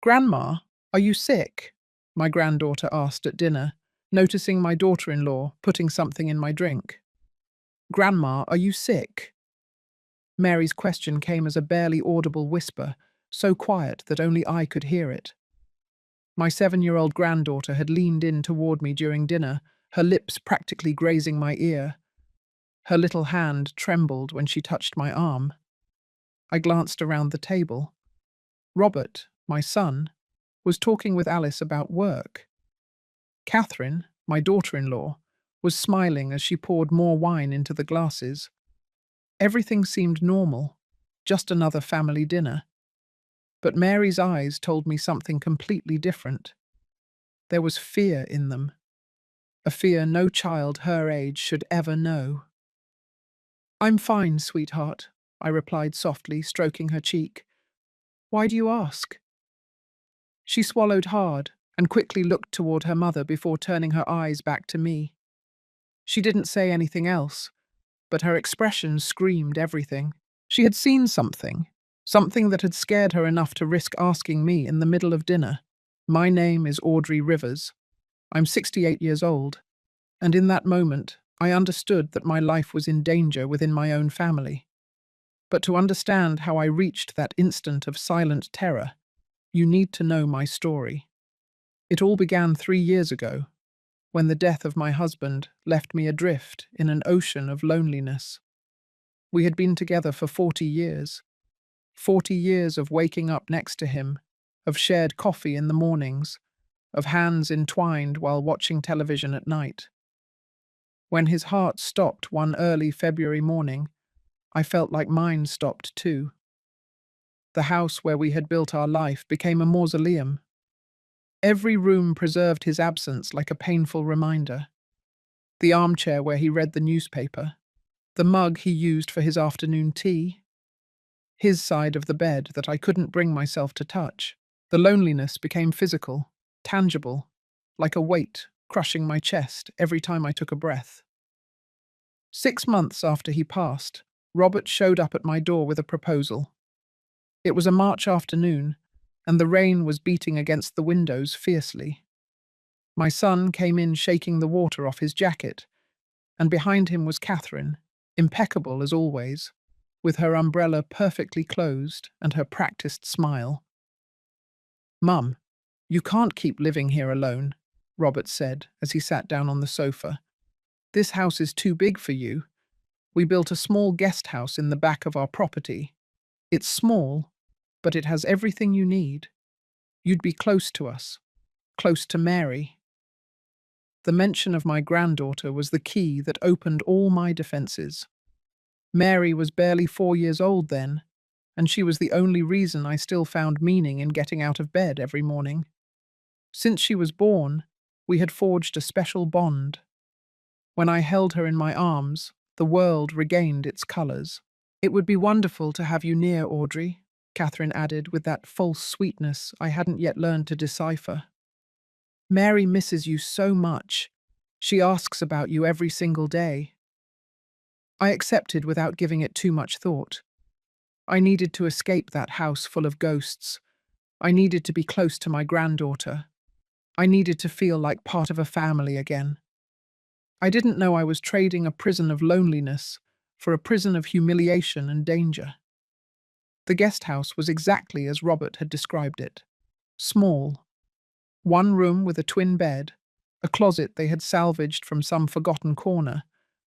"Grandma, are you sick?" my granddaughter asked at dinner, noticing my daughter-in-law putting something in my drink. "Grandma, are you sick?" Mary's question came as a barely audible whisper, so quiet that only I could hear it. My 7-year-old granddaughter had leaned in toward me during dinner, her lips practically grazing my ear. Her little hand trembled when she touched my arm. I glanced around the table. Robert, my son, was talking with Alice about work. Catherine, my daughter-in-law, was smiling as she poured more wine into the glasses. Everything seemed normal, just another family dinner. But Mary's eyes told me something completely different. There was fear in them, a fear no child her age should ever know. "I'm fine, sweetheart," I replied softly, stroking her cheek. "Why do you ask?" She swallowed hard and quickly looked toward her mother before turning her eyes back to me. She didn't say anything else, but her expression screamed everything. She had seen something, something that had scared her enough to risk asking me in the middle of dinner. My name is Audrey Rivers. I'm 68 years old, and in that moment, I understood that my life was in danger within my own family. But to understand how I reached that instant of silent terror, you need to know my story. It all began 3 years ago, when the death of my husband left me adrift in an ocean of loneliness. We had been together for 40 years. 40 years of waking up next to him, of shared coffee in the mornings, of hands entwined while watching television at night. When his heart stopped one early February morning, I felt like mine stopped too. The house where we had built our life became a mausoleum. Every room preserved his absence like a painful reminder. The armchair where he read the newspaper, the mug he used for his afternoon tea, his side of the bed that I couldn't bring myself to touch. The loneliness became physical, tangible, like a weight crushing my chest every time I took a breath. 6 months after he passed, Robert showed up at my door with a proposal. It was a March afternoon, and the rain was beating against the windows fiercely. My son came in shaking the water off his jacket, and behind him was Catherine, impeccable as always, with her umbrella perfectly closed and her practiced smile. "Mum, you can't keep living here alone," Robert said as he sat down on the sofa. "This house is too big for you. We built a small guest house in the back of our property. It's small, but it has everything you need. You'd be close to us, close to Mary." The mention of my granddaughter was the key that opened all my defenses. Mary was barely 4 years old then, and she was the only reason I still found meaning in getting out of bed every morning. Since she was born, we had forged a special bond. When I held her in my arms, the world regained its colors. "It would be wonderful to have you near, Audrey," Catherine added with that false sweetness I hadn't yet learned to decipher. "Mary misses you so much. She asks about you every single day." I accepted without giving it too much thought. I needed to escape that house full of ghosts. I needed to be close to my granddaughter. I needed to feel like part of a family again. I didn't know I was trading a prison of loneliness for a prison of humiliation and danger. The guest house was exactly as Robert had described it. Small. One room with a twin bed, a closet they had salvaged from some forgotten corner,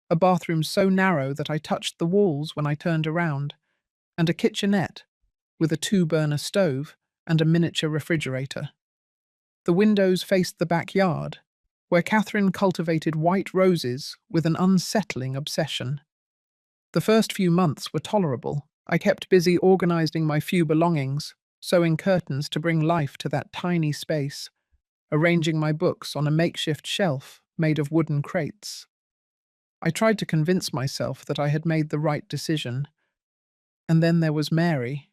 a bathroom so narrow that I touched the walls when I turned around, and a kitchenette with a 2-burner stove and a miniature refrigerator. The windows faced the backyard, where Catherine cultivated white roses with an unsettling obsession. The first few months were tolerable. I kept busy organizing my few belongings, sewing curtains to bring life to that tiny space, arranging my books on a makeshift shelf made of wooden crates. I tried to convince myself that I had made the right decision. And then there was Mary.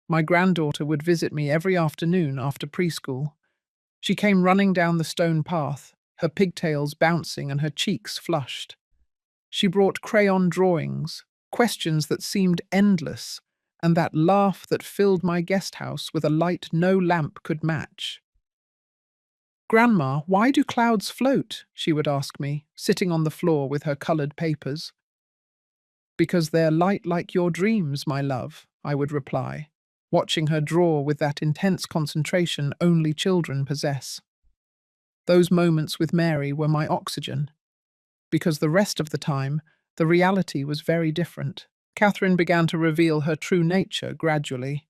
My granddaughter would visit me every afternoon after preschool. She came running down the stone path, her pigtails bouncing and her cheeks flushed. She brought crayon drawings, questions that seemed endless, and that laugh that filled my guest house with a light no lamp could match. "Grandma, why do clouds float?" she would ask me, sitting on the floor with her coloured papers. "Because they're light like your dreams, my love," I would reply, watching her draw with that intense concentration only children possess. Those moments with Mary were my oxygen, because the rest of the time, the reality was very different. Catherine began to reveal her true nature gradually,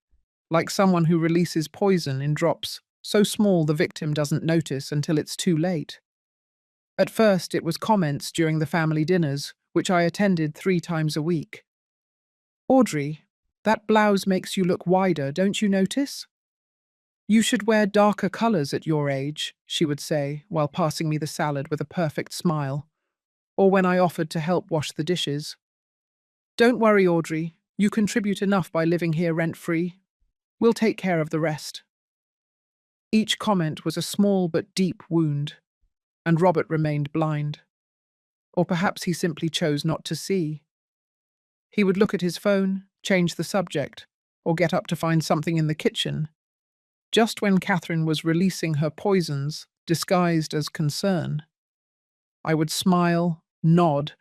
like someone who releases poison in drops so small the victim doesn't notice until it's too late. At first, it was comments during the family dinners, which I attended 3 times a week. "Audrey, that blouse makes you look wider, don't you notice? You should wear darker colours at your age," she would say, while passing me the salad with a perfect smile. Or when I offered to help wash the dishes. "Don't worry, Audrey. You contribute enough by living here rent-free. We'll take care of the rest." Each comment was a small but deep wound, and Robert remained blind. Or perhaps he simply chose not to see. He would look at his phone, change the subject, or get up to find something in the kitchen, just when Catherine was releasing her poisons, disguised as concern. I would smile, nod,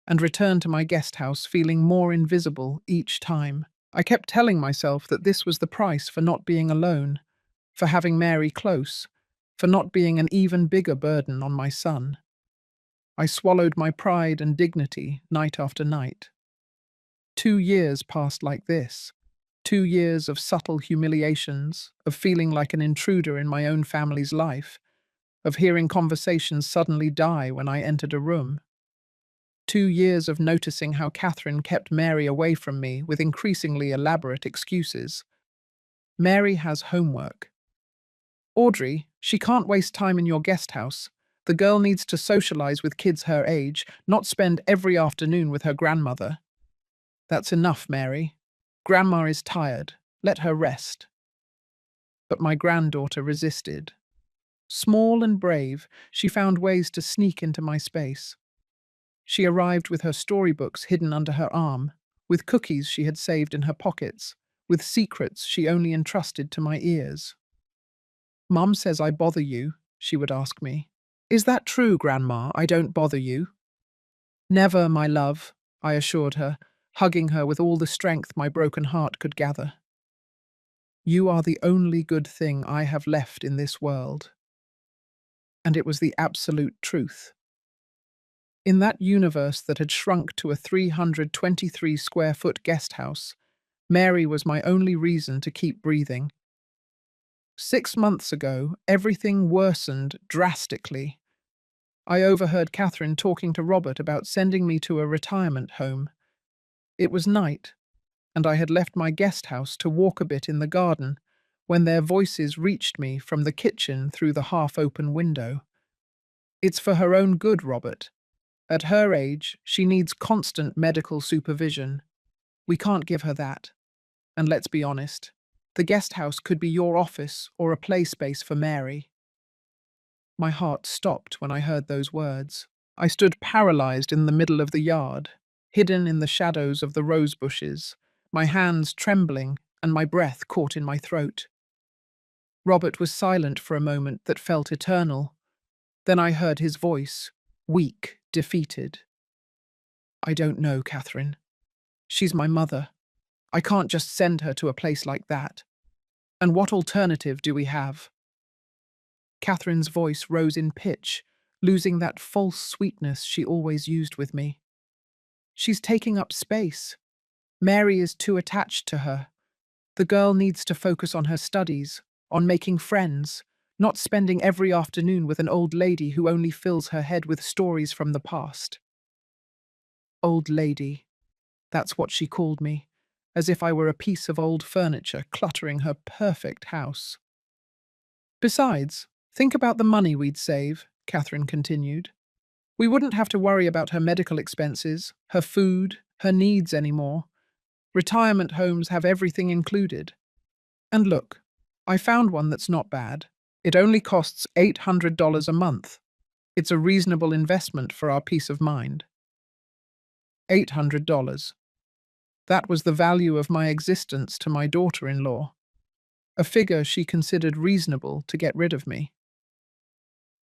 and return to my guest house feeling more invisible each time. I kept telling myself that this was the price for not being alone, for having Mary close, for not being an even bigger burden on my son. I swallowed my pride and dignity night after night. 2 years passed like this. 2 years of subtle humiliations, of feeling like an intruder in my own family's life, of hearing conversations suddenly die when I entered a room. 2 years of noticing how Catherine kept Mary away from me with increasingly elaborate excuses. "Mary has homework." "Audrey, she can't waste time in your guest house. The girl needs to socialize with kids her age, not spend every afternoon with her grandmother." "That's enough, Mary. Grandma is tired. Let her rest." But my granddaughter resisted. Small and brave, she found ways to sneak into my space. She arrived with her storybooks hidden under her arm, with cookies she had saved in her pockets, with secrets she only entrusted to my ears. "Mum says I bother you," she would ask me. "Is that true, Grandma? I don't bother you?" "Never, my love," I assured her, hugging her with all the strength my broken heart could gather. "You are the only good thing I have left in this world." And it was the absolute truth. In that universe that had shrunk to a 323-square-foot guest house, Mary was my only reason to keep breathing. 6 months ago, everything worsened drastically. I overheard Catherine talking to Robert about sending me to a retirement home. It was night, and I had left my guest house to walk a bit in the garden when their voices reached me from the kitchen through the half-open window. "It's for her own good, Robert. At her age, she needs constant medical supervision. We can't give her that. And let's be honest, the guest house could be your office or a play space for Mary." My heart stopped when I heard those words. I stood paralyzed in the middle of the yard, hidden in the shadows of the rose bushes, my hands trembling and my breath caught in my throat. Robert was silent for a moment that felt eternal. Then I heard his voice, weak, defeated. "I don't know, Catherine. She's my mother. I can't just send her to a place like that. And what alternative do we have?" Catherine's voice rose in pitch, losing that false sweetness she always used with me. "She's taking up space. Mary is too attached to her. The girl needs to focus on her studies, on making friends, not spending every afternoon with an old lady who only fills her head with stories from the past." Old lady. That's what she called me, as if I were a piece of old furniture cluttering her perfect house. "Besides, think about the money we'd save," Catherine continued. "We wouldn't have to worry about her medical expenses, her food, her needs anymore. Retirement homes have everything included. And look, I found one that's not bad. It only costs $800 a month. It's a reasonable investment for our peace of mind." $800. That was the value of my existence to my daughter-in-law, a figure she considered reasonable to get rid of me.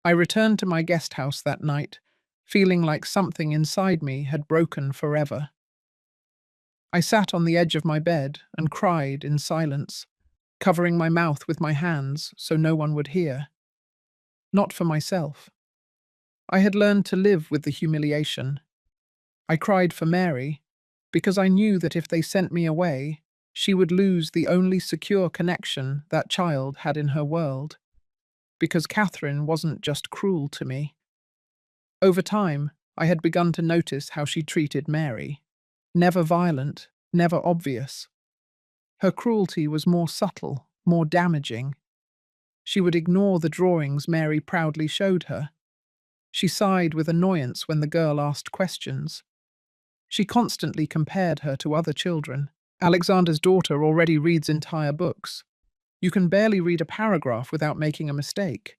I returned to my guest house that night, feeling like something inside me had broken forever. I sat on the edge of my bed and cried in silence, covering my mouth with my hands so no one would hear. Not for myself. I had learned to live with the humiliation. I cried for Mary, because I knew that if they sent me away, she would lose the only secure connection that child had in her world. Because Catherine wasn't just cruel to me. Over time, I had begun to notice how she treated Mary. Never violent, never obvious. Her cruelty was more subtle, more damaging. She would ignore the drawings Mary proudly showed her. She sighed with annoyance when the girl asked questions. She constantly compared her to other children. Alexander's daughter already reads entire books. You can barely read a paragraph without making a mistake.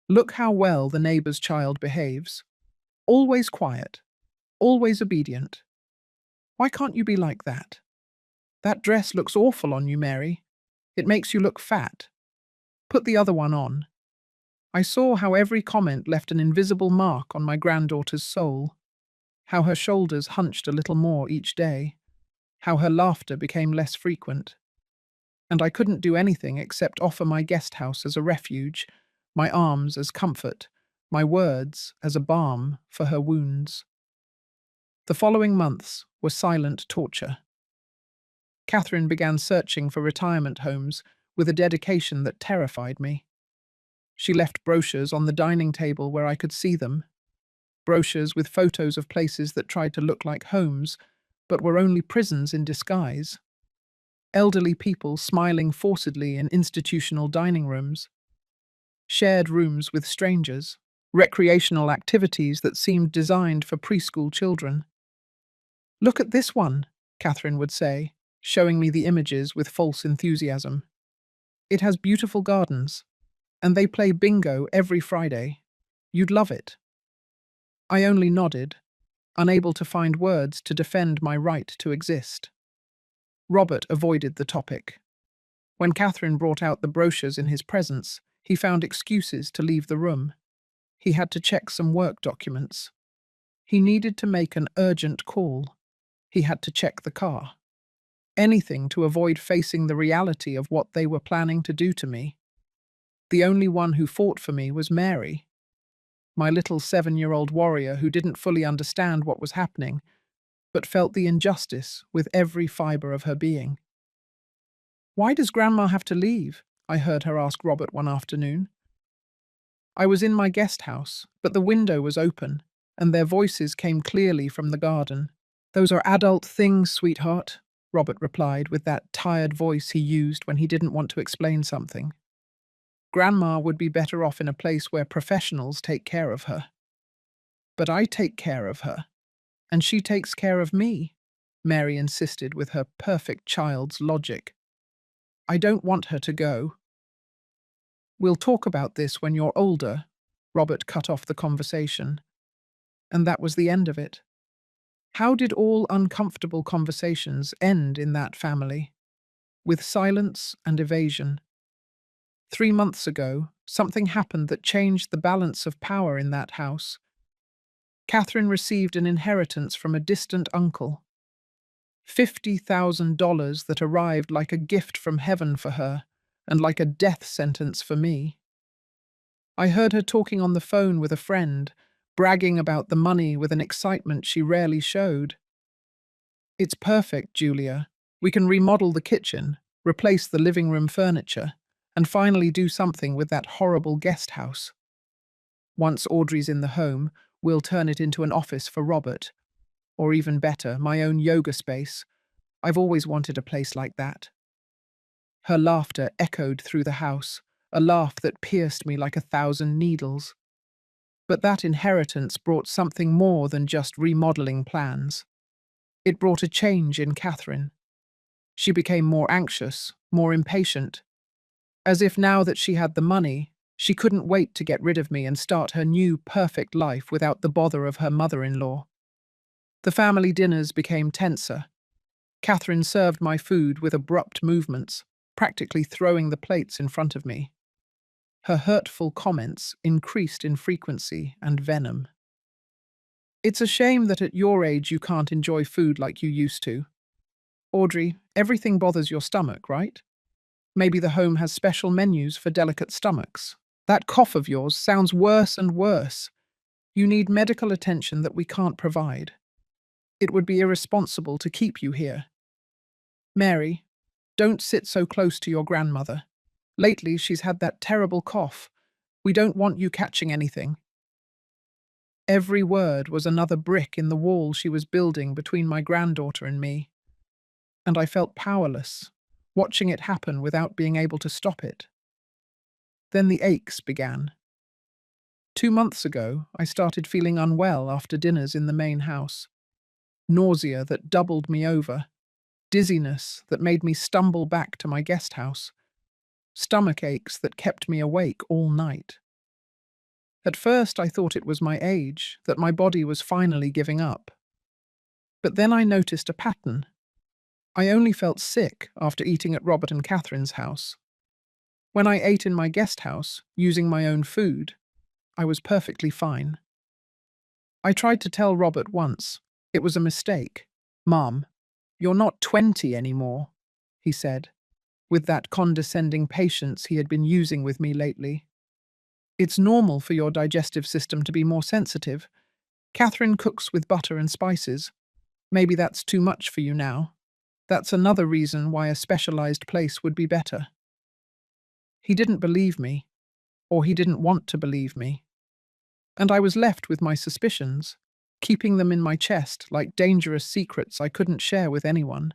Look how well the neighbor's child behaves. Always quiet, always obedient. Why can't you be like that? That dress looks awful on you, Mary. It makes you look fat. Put the other one on. I saw how every comment left an invisible mark on my granddaughter's soul, how her shoulders hunched a little more each day, how her laughter became less frequent. And I couldn't do anything except offer my guest house as a refuge, my arms as comfort, my words as a balm for her wounds. The following months were silent torture. Catherine began searching for retirement homes with a dedication that terrified me. She left brochures on the dining table where I could see them, brochures with photos of places that tried to look like homes, but were only prisons in disguise. Elderly people smiling forcedly in institutional dining rooms, shared rooms with strangers, recreational activities that seemed designed for preschool children. "Look at this one," Catherine would say, showing me the images with false enthusiasm. "It has beautiful gardens, and they play bingo every Friday. You'd love it." I only nodded, unable to find words to defend my right to exist. Robert avoided the topic. When Catherine brought out the brochures in his presence, he found excuses to leave the room. He had to check some work documents. He needed to make an urgent call. He had to check the car. Anything to avoid facing the reality of what they were planning to do to me. The only one who fought for me was Mary, my little 7-year-old warrior who didn't fully understand what was happening, but felt the injustice with every fiber of her being. "Why does Grandma have to leave?" I heard her ask Robert one afternoon. I was in my guest house, but the window was open, and their voices came clearly from the garden. "Those are adult things, sweetheart," Robert replied with that tired voice he used when he didn't want to explain something. "Grandma would be better off in a place where professionals take care of her." "But I take care of her, and she takes care of me," Mary insisted with her perfect child's logic. "I don't want her to go." "We'll talk about this when you're older," Robert cut off the conversation. And that was the end of it. How did all uncomfortable conversations end in that family? With silence and evasion. 3 months ago, something happened that changed the balance of power in that house. Catherine received an inheritance from a distant uncle. $50,000 that arrived like a gift from heaven for her, and like a death sentence for me. I heard her talking on the phone with a friend, bragging about the money with an excitement she rarely showed. "It's perfect, Julia. We can remodel the kitchen, replace the living room furniture, and finally do something with that horrible guest house. Once Audrey's in the home, we'll turn it into an office for Robert. Or even better, my own yoga space. I've always wanted a place like that." Her laughter echoed through the house, a laugh that pierced me like 1,000 needles. But that inheritance brought something more than just remodeling plans. It brought a change in Catherine. She became more anxious, more impatient, as if now that she had the money, she couldn't wait to get rid of me and start her new, perfect life without the bother of her mother-in-law. The family dinners became tenser. Catherine served my food with abrupt movements, practically throwing the plates in front of me. Her hurtful comments increased in frequency and venom. It's a shame that at your age you can't enjoy food like you used to. Audrey, everything bothers your stomach, right? Maybe the home has special menus for delicate stomachs. That cough of yours sounds worse and worse. You need medical attention that we can't provide. It would be irresponsible to keep you here. Mary, don't sit so close to your grandmother. Lately, she's had that terrible cough. We don't want you catching anything. Every word was another brick in the wall she was building between my granddaughter and me. And I felt powerless, watching it happen without being able to stop it. Then the aches began. 2 months ago, I started feeling unwell after dinners in the main house. Nausea that doubled me over. Dizziness that made me stumble back to my guest house. Stomach aches that kept me awake all night. At first, I thought it was my age, that my body was finally giving up. But then I noticed a pattern. I only felt sick after eating at Robert and Catherine's house. When I ate in my guest house, using my own food, I was perfectly fine. I tried to tell Robert once. It was a mistake. "Mom, you're not 20 anymore," he said, with that condescending patience he had been using with me lately. "It's normal for your digestive system to be more sensitive. Catherine cooks with butter and spices. Maybe that's too much for you now. That's another reason why a specialized place would be better." He didn't believe me, or he didn't want to believe me. And I was left with my suspicions, keeping them in my chest like dangerous secrets I couldn't share with anyone.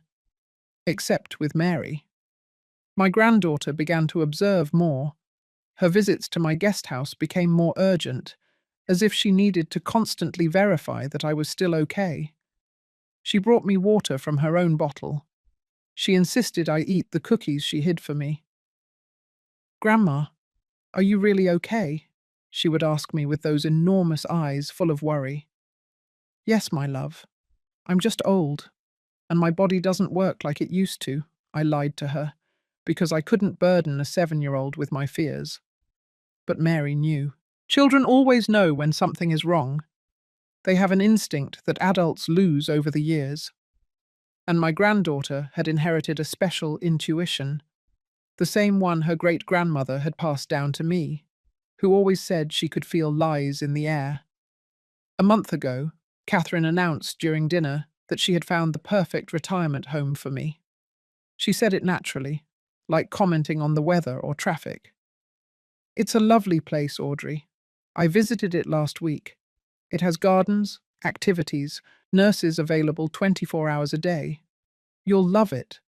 Except with Mary. My granddaughter began to observe more. Her visits to my guest house became more urgent, as if she needed to constantly verify that I was still okay. She brought me water from her own bottle. She insisted I eat the cookies she hid for me. "Grandma, are you really okay?" she would ask me with those enormous eyes full of worry. "Yes, my love. I'm just old, and my body doesn't work like it used to," I lied to her, because I couldn't burden a 7-year-old with my fears. But Mary knew. Children always know when something is wrong. They have an instinct that adults lose over the years. And my granddaughter had inherited a special intuition, the same one her great-grandmother had passed down to me, who always said she could feel lies in the air. A month ago, Catherine announced during dinner that she had found the perfect retirement home for me. She said it naturally, like commenting on the weather or traffic. "It's a lovely place, Audrey. I visited it last week. It has gardens, activities, nurses available 24 hours a day. You'll love it.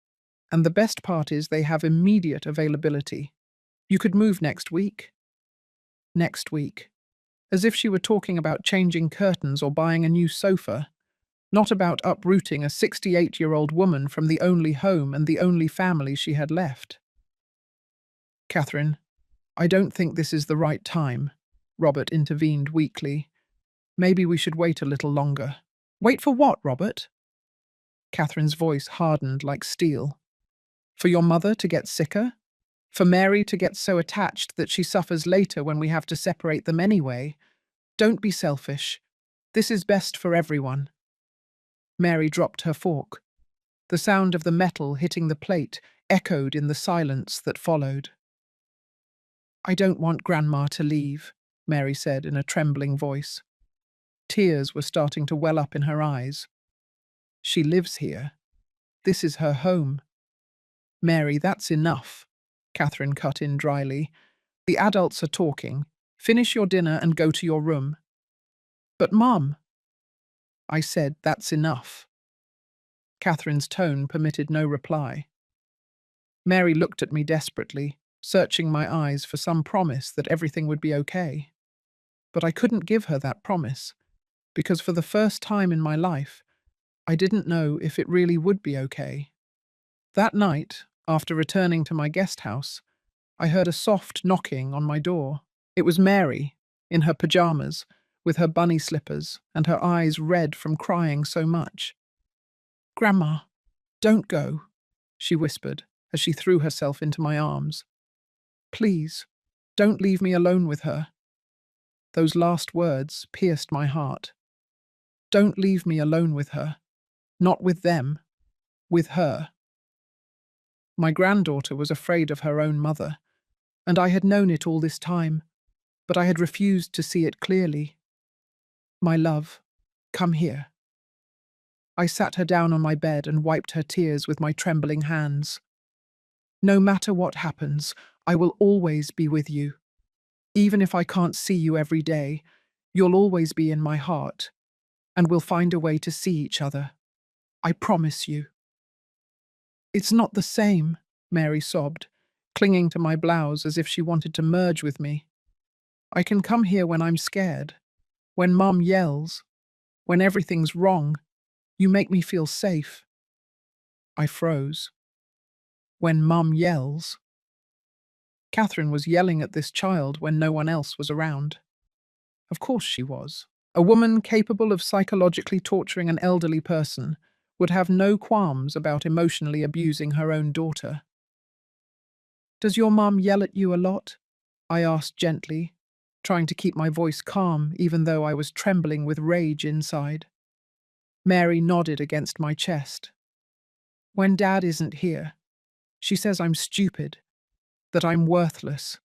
And the best part is they have immediate availability. You could move next week." Next week. As if she were talking about changing curtains or buying a new sofa, not about uprooting a 68-year-old woman from the only home and the only family she had left. "Catherine, I don't think this is the right time," Robert intervened weakly. "Maybe we should wait a little longer." "Wait for what, Robert?" Catherine's voice hardened like steel. "For your mother to get sicker? For Mary to get so attached that she suffers later when we have to separate them anyway? Don't be selfish. This is best for everyone." Mary dropped her fork. The sound of the metal hitting the plate echoed in the silence that followed. "I don't want Grandma to leave," Mary said in a trembling voice. Tears were starting to well up in her eyes. "She lives here. This is her home." "Mary, that's enough," Catherine cut in dryly. "The adults are talking. Finish your dinner and go to your room." "But, Mum," I said, "that's enough." Catherine's tone permitted no reply. Mary looked at me desperately, searching my eyes for some promise that everything would be okay. But I couldn't give her that promise, because for the first time in my life, I didn't know if it really would be okay. That night, after returning to my guest house, I heard a soft knocking on my door. It was Mary, in her pajamas, with her bunny slippers and her eyes red from crying so much. "Grandma, Don't go, she whispered as she threw herself into my arms. Please, don't leave me alone with her. Those last words pierced my heart. Don't leave me alone with her. Not with them, with her. My granddaughter was afraid of her own mother, and I had known it all this time, but I had refused to see it clearly. My love, come here. I sat her down on my bed and wiped her tears with my trembling hands. No matter what happens, I will always be with you. Even if I can't see you every day, you'll always be in my heart, and we'll find a way to see each other. I promise you. It's not the same, Mary sobbed, clinging to my blouse as if she wanted to merge with me. I can come here when I'm scared, when Mum yells, when everything's wrong. You make me feel safe. I froze. When Mum yells. Catherine was yelling at this child when no one else was around. Of course she was. A woman capable of psychologically torturing an elderly person would have no qualms about emotionally abusing her own daughter. Does your mum yell at you a lot? I asked gently, trying to keep my voice calm even though I was trembling with rage inside. Mary nodded against my chest. When Dad isn't here, she says I'm stupid, that I'm worthless,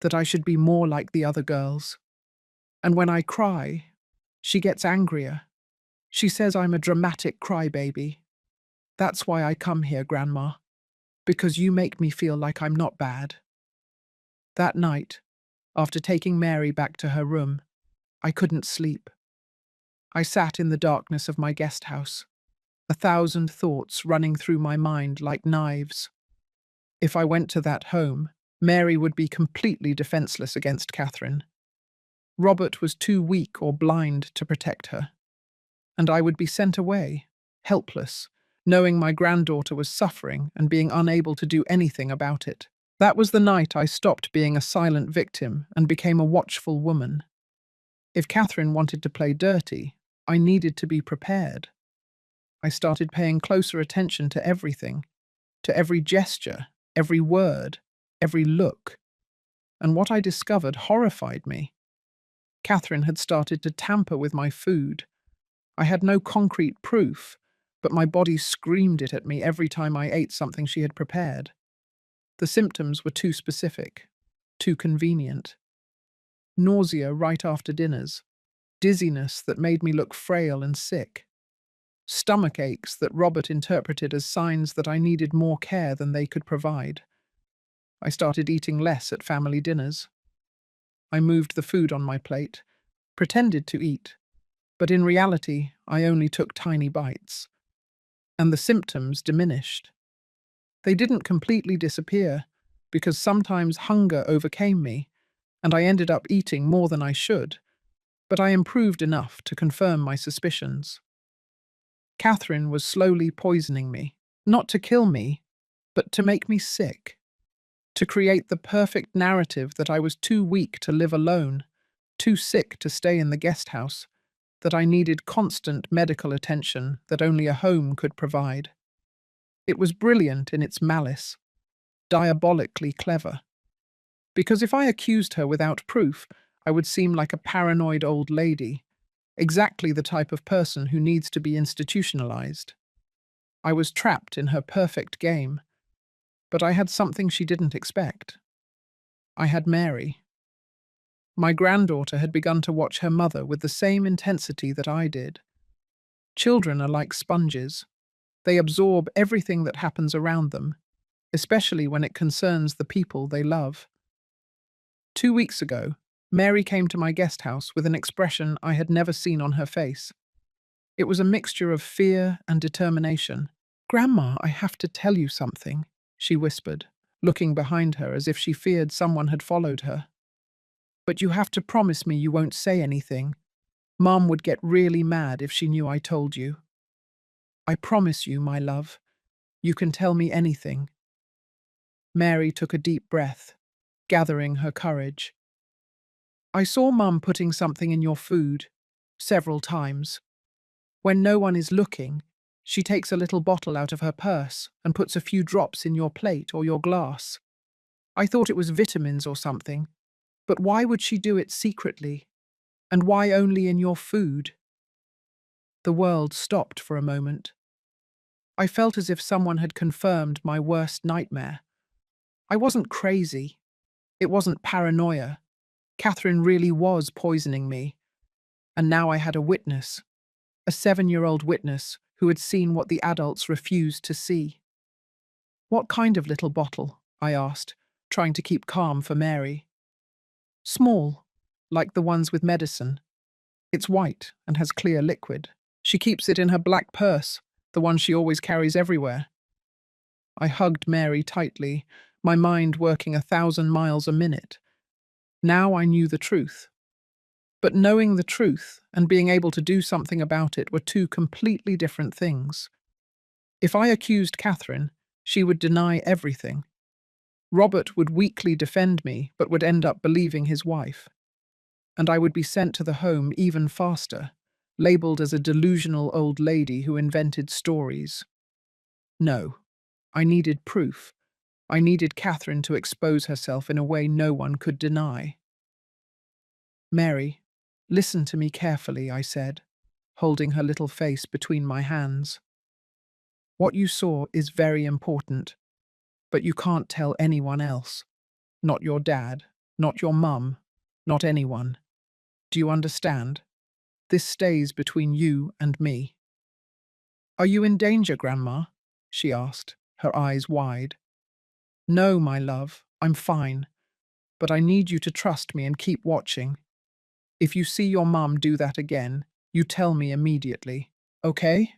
that I should be more like the other girls. And when I cry, she gets angrier. She says I'm a dramatic crybaby. That's why I come here, Grandma, because you make me feel like I'm not bad. That night, after taking Mary back to her room, I couldn't sleep. I sat in the darkness of my guest house, 1,000 thoughts running through my mind like knives. If I went to that home, Mary would be completely defenseless against Catherine. Robert was too weak or blind to protect her. And I would be sent away, helpless, knowing my granddaughter was suffering and being unable to do anything about it. That was the night I stopped being a silent victim and became a watchful woman. If Catherine wanted to play dirty, I needed to be prepared. I started paying closer attention to everything, to every gesture, every word, every look. And what I discovered horrified me. Catherine had started to tamper with my food. I had no concrete proof, but my body screamed it at me every time I ate something she had prepared. The symptoms were too specific, too convenient. Nausea right after dinners, dizziness that made me look frail and sick, stomach aches that Robert interpreted as signs that I needed more care than they could provide. I started eating less at family dinners. I moved the food on my plate, pretended to eat, but in reality, I only took tiny bites. And the symptoms diminished. They didn't completely disappear, because sometimes hunger overcame me, and I ended up eating more than I should, but I improved enough to confirm my suspicions. Catherine was slowly poisoning me, not to kill me, but to make me sick, to create the perfect narrative that I was too weak to live alone, too sick to stay in the guest house, that I needed constant medical attention that only a home could provide. It was brilliant in its malice, diabolically clever. Because if I accused her without proof, I would seem like a paranoid old lady, exactly the type of person who needs to be institutionalized. I was trapped in her perfect game, but I had something she didn't expect. I had Mary. My granddaughter had begun to watch her mother with the same intensity that I did. Children are like sponges. They absorb everything that happens around them, especially when it concerns the people they love. 2 weeks ago, Mary came to my guest house with an expression I had never seen on her face. It was a mixture of fear and determination. "Grandma, I have to tell you something," she whispered, looking behind her as if she feared someone had followed her. "But you have to promise me you won't say anything. Mom would get really mad if she knew I told you." "I promise you, my love. You can tell me anything." Mary took a deep breath, gathering her courage. "I saw Mum putting something in your food, several times. When no one is looking, She takes a little bottle out of her purse and puts a few drops in your plate or your glass. I thought it was vitamins or something, but why would she do it secretly? And why only in your food? The world stopped for a moment. I felt as if someone had confirmed my worst nightmare. I wasn't crazy. It wasn't paranoia. Catherine really was poisoning me. And now I had a witness, a 7-year-old witness who had seen what the adults refused to see. What kind of little bottle? I asked, trying to keep calm for Mary. Small, like the ones with medicine. It's white and has clear liquid. She keeps it in her black purse, the one she always carries everywhere. I hugged Mary tightly, my mind working 1,000 miles a minute. Now I knew the truth. But knowing the truth and being able to do something about it were two completely different things. If I accused Catherine, she would deny everything. Robert would weakly defend me, but would end up believing his wife. And I would be sent to the home even faster, labelled as a delusional old lady who invented stories. No, I needed proof. I needed Catherine to expose herself in a way no one could deny. Mary, listen to me carefully, I said, holding her little face between my hands. What you saw is very important, but you can't tell anyone else. Not your dad, not your mum, not anyone. Do you understand? This stays between you and me. Are you in danger, Grandma? She asked, her eyes wide. No, my love, I'm fine, but I need you to trust me and keep watching. If you see your mum do that again, you tell me immediately, okay?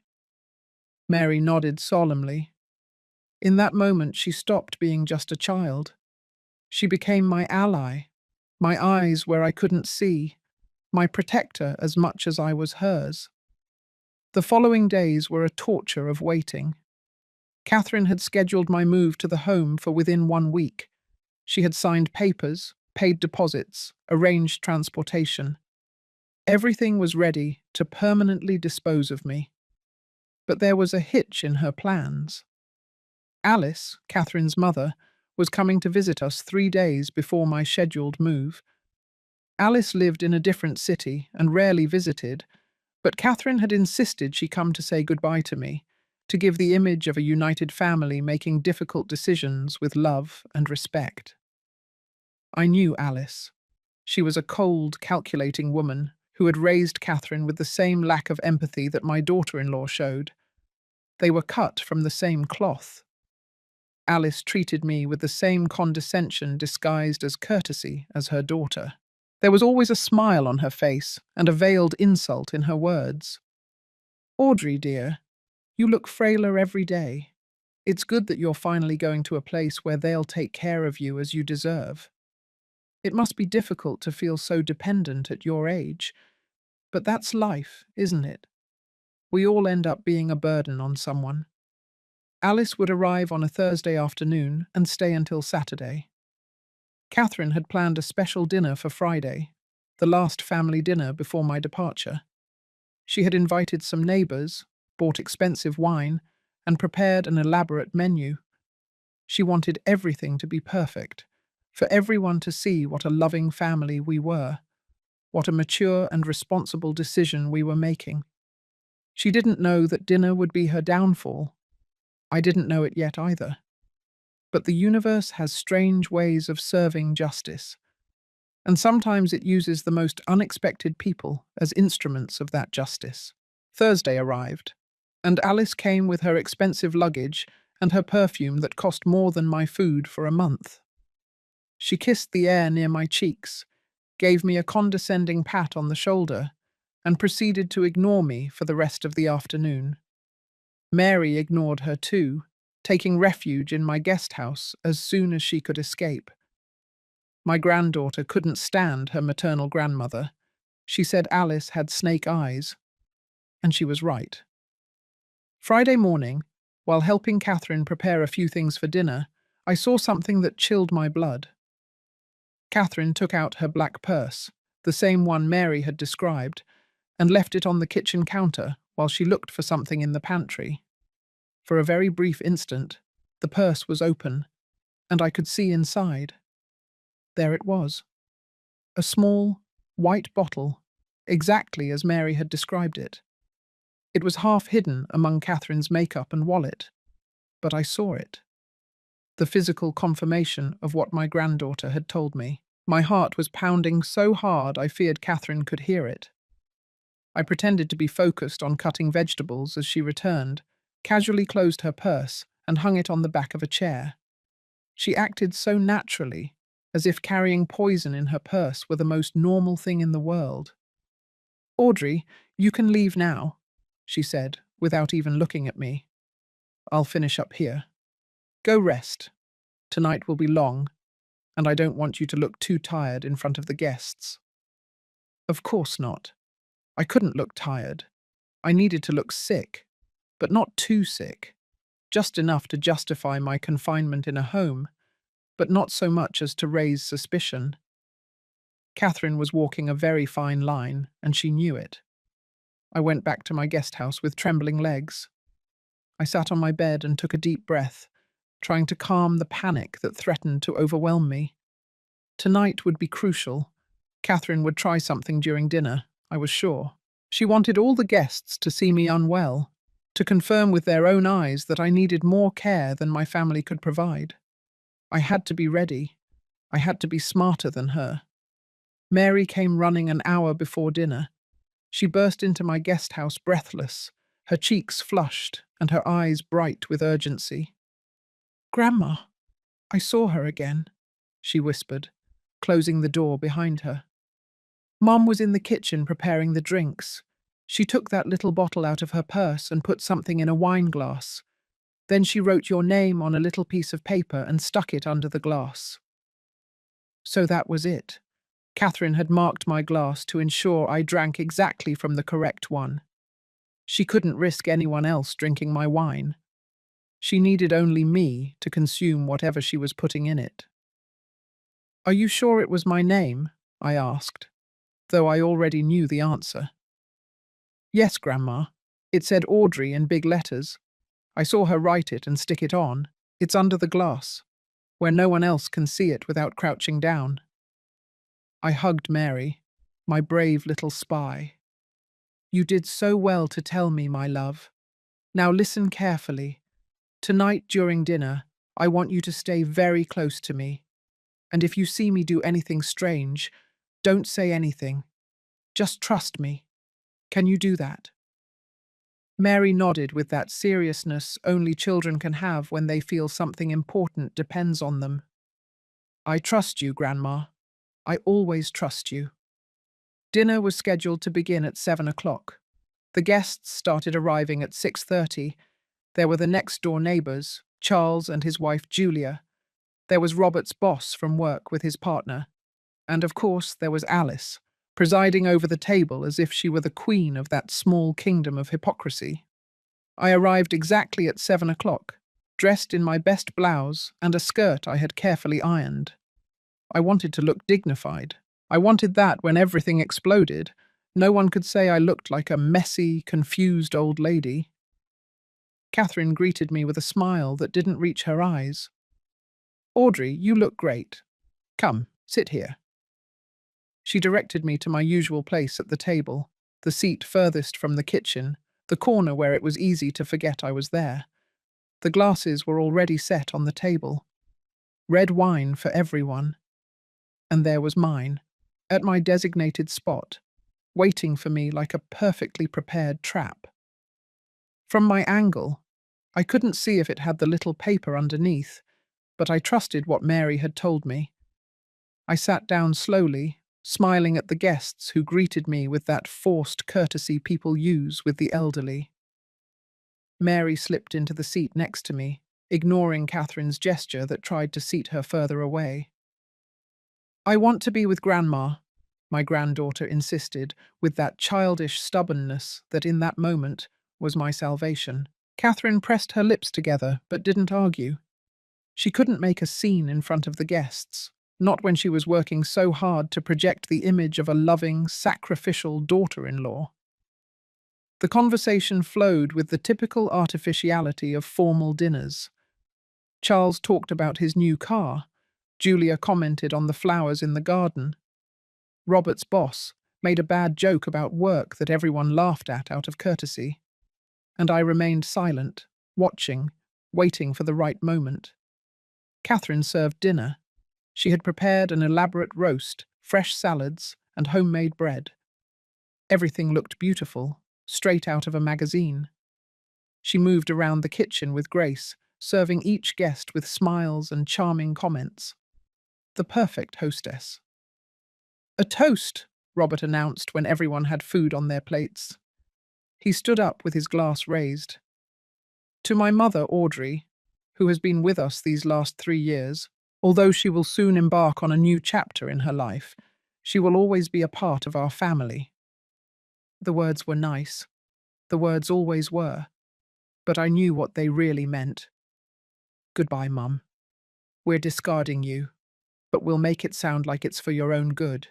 Mary nodded solemnly. In that moment, she stopped being just a child. She became my ally, my eyes where I couldn't see, my protector as much as I was hers. The following days were a torture of waiting. Catherine had scheduled my move to the home for within 1 week. She had signed papers, paid deposits, arranged transportation. Everything was ready to permanently dispose of me. But there was a hitch in her plans. Alice, Catherine's mother, was coming to visit us 3 days before my scheduled move. Alice lived in a different city and rarely visited, but Catherine had insisted she come to say goodbye to me, to give the image of a united family making difficult decisions with love and respect. I knew Alice. She was a cold, calculating woman who had raised Catherine with the same lack of empathy that my daughter-in-law showed. They were cut from the same cloth. Alice treated me with the same condescension disguised as courtesy as her daughter. There was always a smile on her face and a veiled insult in her words. Audrey, dear, you look frailer every day. It's good that you're finally going to a place where they'll take care of you as you deserve. It must be difficult to feel so dependent at your age, but that's life, isn't it? We all end up being a burden on someone. Alice would arrive on a Thursday afternoon and stay until Saturday. Catherine had planned a special dinner for Friday, the last family dinner before my departure. She had invited some neighbours, bought expensive wine, and prepared an elaborate menu. She wanted everything to be perfect, for everyone to see what a loving family we were, what a mature and responsible decision we were making. She didn't know that dinner would be her downfall. I didn't know it yet either. But the universe has strange ways of serving justice, and sometimes it uses the most unexpected people as instruments of that justice. Thursday arrived, and Alice came with her expensive luggage and her perfume that cost more than my food for a month. She kissed the air near my cheeks, gave me a condescending pat on the shoulder, and proceeded to ignore me for the rest of the afternoon. Mary ignored her too, taking refuge in my guest house as soon as she could escape. My granddaughter couldn't stand her maternal grandmother. She said Alice had snake eyes, and she was right. Friday morning, while helping Catherine prepare a few things for dinner, I saw something that chilled my blood. Catherine took out her black purse, the same one Mary had described, and left it on the kitchen counter while she looked for something in the pantry. For a very brief instant, the purse was open, and I could see inside. There it was. A small, white bottle, exactly as Mary had described it. It was half hidden among Catherine's makeup and wallet, but I saw it. The physical confirmation of what my granddaughter had told me. My heart was pounding so hard I feared Catherine could hear it. I pretended to be focused on cutting vegetables as she returned, casually closed her purse, and hung it on the back of a chair. She acted so naturally, as if carrying poison in her purse were the most normal thing in the world. "Audrey, you can leave now," she said, without even looking at me. "I'll finish up here. Go rest. Tonight will be long, and I don't want you to look too tired in front of the guests." Of course not. I couldn't look tired. I needed to look sick, but not too sick. Just enough to justify my confinement in a home, but not so much as to raise suspicion. Catherine was walking a very fine line, and she knew it. I went back to my guest house with trembling legs. I sat on my bed and took a deep breath, trying to calm the panic that threatened to overwhelm me. Tonight would be crucial. Catherine would try something during dinner, I was sure. She wanted all the guests to see me unwell, to confirm with their own eyes that I needed more care than my family could provide. I had to be ready. I had to be smarter than her. Mary came running an hour before dinner. She burst into my guest house breathless, her cheeks flushed and her eyes bright with urgency. "Grandma, I saw her again," she whispered, closing the door behind her. "Mom was in the kitchen preparing the drinks. She took that little bottle out of her purse and put something in a wine glass. Then she wrote your name on a little piece of paper and stuck it under the glass." So that was it. Catherine had marked my glass to ensure I drank exactly from the correct one. She couldn't risk anyone else drinking my wine. She needed only me to consume whatever she was putting in it. "Are you sure it was my name?" I asked, though I already knew the answer. "Yes, Grandma. It said Audrey in big letters. I saw her write it and stick it on. It's under the glass, where no one else can see it without crouching down." I hugged Mary, my brave little spy. "You did so well to tell me, my love. Now listen carefully. Tonight during dinner, I want you to stay very close to me. And if you see me do anything strange, don't say anything. Just trust me. Can you do that?" Mary nodded with that seriousness only children can have when they feel something important depends on them. "I trust you, Grandma. I always trust you." Dinner was scheduled to begin at 7 o'clock. The guests started arriving at 6:30. There were the next-door neighbours, Charles and his wife Julia. There was Robert's boss from work with his partner. And of course there was Alice, presiding over the table as if she were the queen of that small kingdom of hypocrisy. I arrived exactly at 7 o'clock, dressed in my best blouse and a skirt I had carefully ironed. I wanted to look dignified. I wanted that when everything exploded, no one could say I looked like a messy, confused old lady. Catherine greeted me with a smile that didn't reach her eyes. "Audrey, you look great. Come, sit here." She directed me to my usual place at the table, the seat furthest from the kitchen, the corner where it was easy to forget I was there. The glasses were already set on the table. Red wine for everyone. And there was mine, at my designated spot, waiting for me like a perfectly prepared trap. From my angle, I couldn't see if it had the little paper underneath, but I trusted what Mary had told me. I sat down slowly, smiling at the guests who greeted me with that forced courtesy people use with the elderly. Mary slipped into the seat next to me, ignoring Catherine's gesture that tried to seat her further away. "I want to be with Grandma," my granddaughter insisted, with that childish stubbornness that in that moment was my salvation. Catherine pressed her lips together, but didn't argue. She couldn't make a scene in front of the guests, not when she was working so hard to project the image of a loving, sacrificial daughter-in-law. The conversation flowed with the typical artificiality of formal dinners. Charles talked about his new car. Julia commented on the flowers in the garden. Robert's boss made a bad joke about work that everyone laughed at out of courtesy. And I remained silent, watching, waiting for the right moment. Catherine served dinner. She had prepared an elaborate roast, fresh salads, and homemade bread. Everything looked beautiful, straight out of a magazine. She moved around the kitchen with grace, serving each guest with smiles and charming comments. The perfect hostess. "A toast," Robert announced when everyone had food on their plates. He stood up with his glass raised. "To my mother, Audrey, who has been with us these last 3 years, although she will soon embark on a new chapter in her life, she will always be a part of our family." The words were nice. The words always were. But I knew what they really meant. "Goodbye, Mum. We're discarding you, but we'll make it sound like it's for your own good."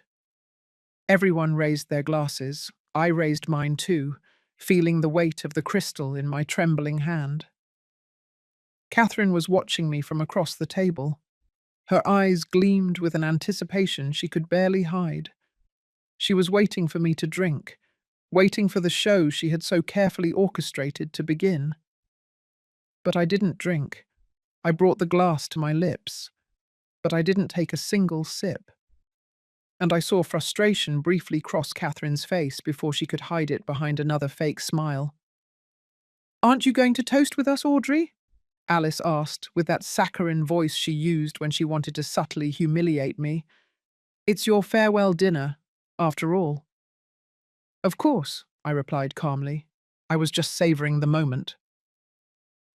Everyone raised their glasses. I raised mine too, feeling the weight of the crystal in my trembling hand. Catherine was watching me from across the table. Her eyes gleamed with an anticipation she could barely hide. She was waiting for me to drink, waiting for the show she had so carefully orchestrated to begin. But I didn't drink. I brought the glass to my lips, but I didn't take a single sip. And I saw frustration briefly cross Catherine's face before she could hide it behind another fake smile. "Aren't you going to toast with us, Audrey?" Alice asked, with that saccharine voice she used when she wanted to subtly humiliate me. "It's your farewell dinner, after all." "Of course," I replied calmly. I was just savouring the moment.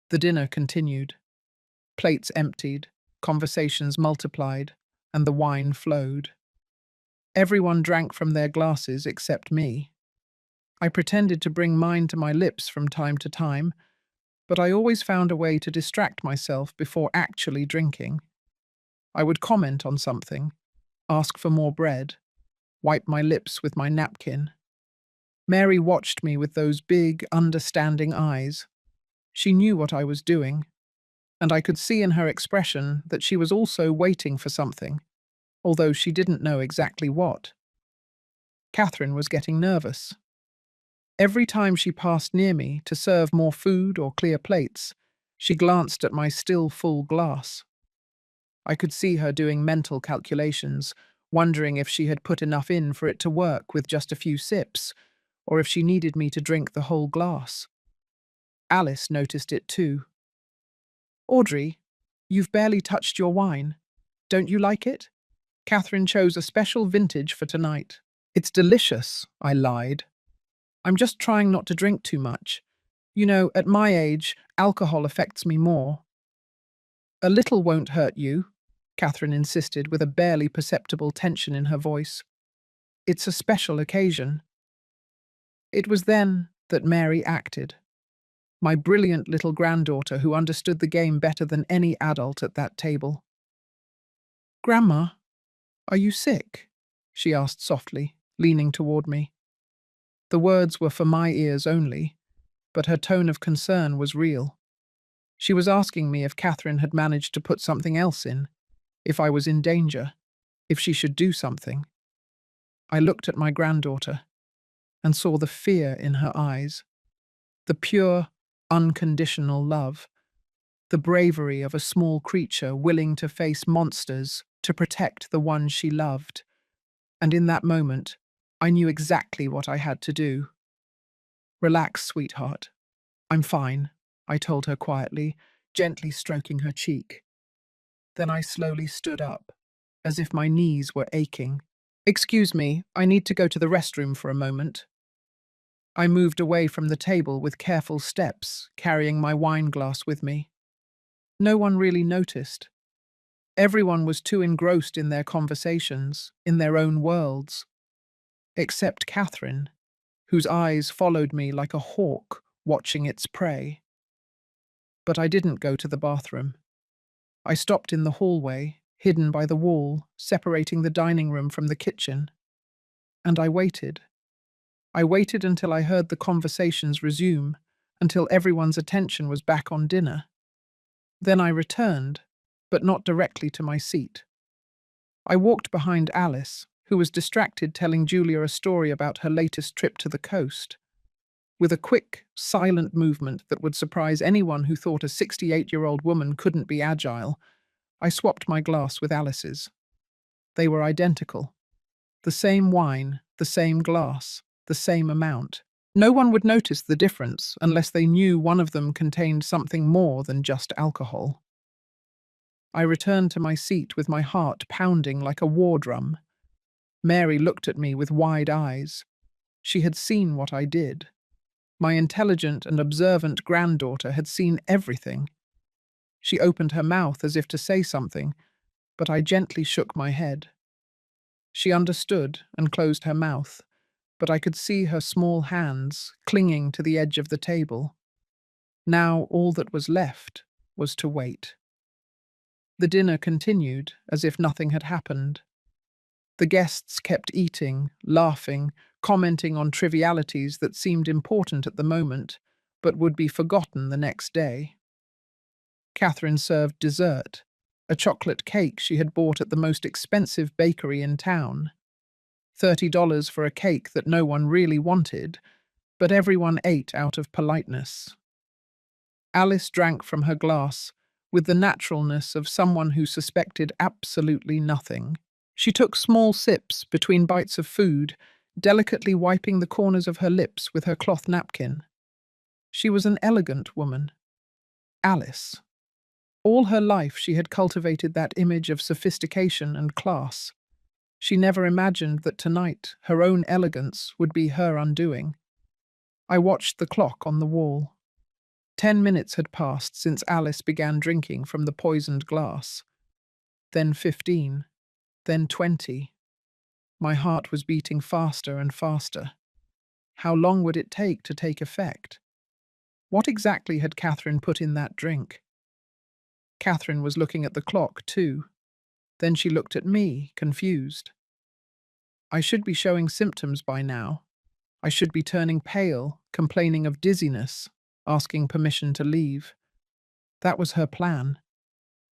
The dinner continued. Plates emptied, conversations multiplied, and the wine flowed. Everyone drank from their glasses except me. I pretended to bring mine to my lips from time to time, but I always found a way to distract myself before actually drinking. I would comment on something, ask for more bread, wipe my lips with my napkin. Mary watched me with those big, understanding eyes. She knew what I was doing, and I could see in her expression that she was also waiting for something, although she didn't know exactly what. Catherine was getting nervous. Every time she passed near me to serve more food or clear plates, she glanced at my still full glass. I could see her doing mental calculations, wondering if she had put enough in for it to work with just a few sips, or if she needed me to drink the whole glass. Alice noticed it too. "Audrey, you've barely touched your wine. Don't you like it?" Catherine chose a special vintage for tonight. "It's delicious," I lied. "I'm just trying not to drink too much. You know, at my age, alcohol affects me more." "A little won't hurt you," Catherine insisted with a barely perceptible tension in her voice. "It's a special occasion." It was then that Mary acted. My brilliant little granddaughter who understood the game better than any adult at that table. "Grandma, are you sick?" she asked softly, leaning toward me. The words were for my ears only, but her tone of concern was real. She was asking me if Catherine had managed to put something else in, if I was in danger, if she should do something. I looked at my granddaughter and saw the fear in her eyes, the pure, unconditional love, the bravery of a small creature willing to face monsters to protect the one she loved. And in that moment, I knew exactly what I had to do. "Relax, sweetheart. I'm fine," I told her quietly, gently stroking her cheek. Then I slowly stood up, as if my knees were aching. "Excuse me, I need to go to the restroom for a moment." I moved away from the table with careful steps, carrying my wine glass with me. No one really noticed. Everyone was too engrossed in their conversations, in their own worlds. Except Catherine, whose eyes followed me like a hawk watching its prey. But I didn't go to the bathroom. I stopped in the hallway, hidden by the wall, separating the dining room from the kitchen. And I waited. I waited until I heard the conversations resume, until everyone's attention was back on dinner. Then I returned, but not directly to my seat. I walked behind Alice, who was distracted telling Julia a story about her latest trip to the coast. With a quick, silent movement that would surprise anyone who thought a 68-year-old woman couldn't be agile, I swapped my glass with Alice's. They were identical. The same wine, the same glass, the same amount. No one would notice the difference unless they knew one of them contained something more than just alcohol. I returned to my seat with my heart pounding like a war drum. Mary looked at me with wide eyes. She had seen what I did. My intelligent and observant granddaughter had seen everything. She opened her mouth as if to say something, but I gently shook my head. She understood and closed her mouth, but I could see her small hands clinging to the edge of the table. Now all that was left was to wait. The dinner continued as if nothing had happened. The guests kept eating, laughing, commenting on trivialities that seemed important at the moment, but would be forgotten the next day. Catherine served dessert, a chocolate cake she had bought at the most expensive bakery in town. $30 for a cake that no one really wanted, but everyone ate out of politeness. Alice drank from her glass with the naturalness of someone who suspected absolutely nothing. She took small sips between bites of food, delicately wiping the corners of her lips with her cloth napkin. She was an elegant woman. Alice. All her life she had cultivated that image of sophistication and class. She never imagined that tonight her own elegance would be her undoing. I watched the clock on the wall. 10 minutes had passed since Alice began drinking from the poisoned glass. Then 15. Then 20. My heart was beating faster and faster. How long would it take to take effect? What exactly had Catherine put in that drink? Catherine was looking at the clock, too. Then she looked at me, confused. I should be showing symptoms by now. I should be turning pale, complaining of dizziness, asking permission to leave. That was her plan.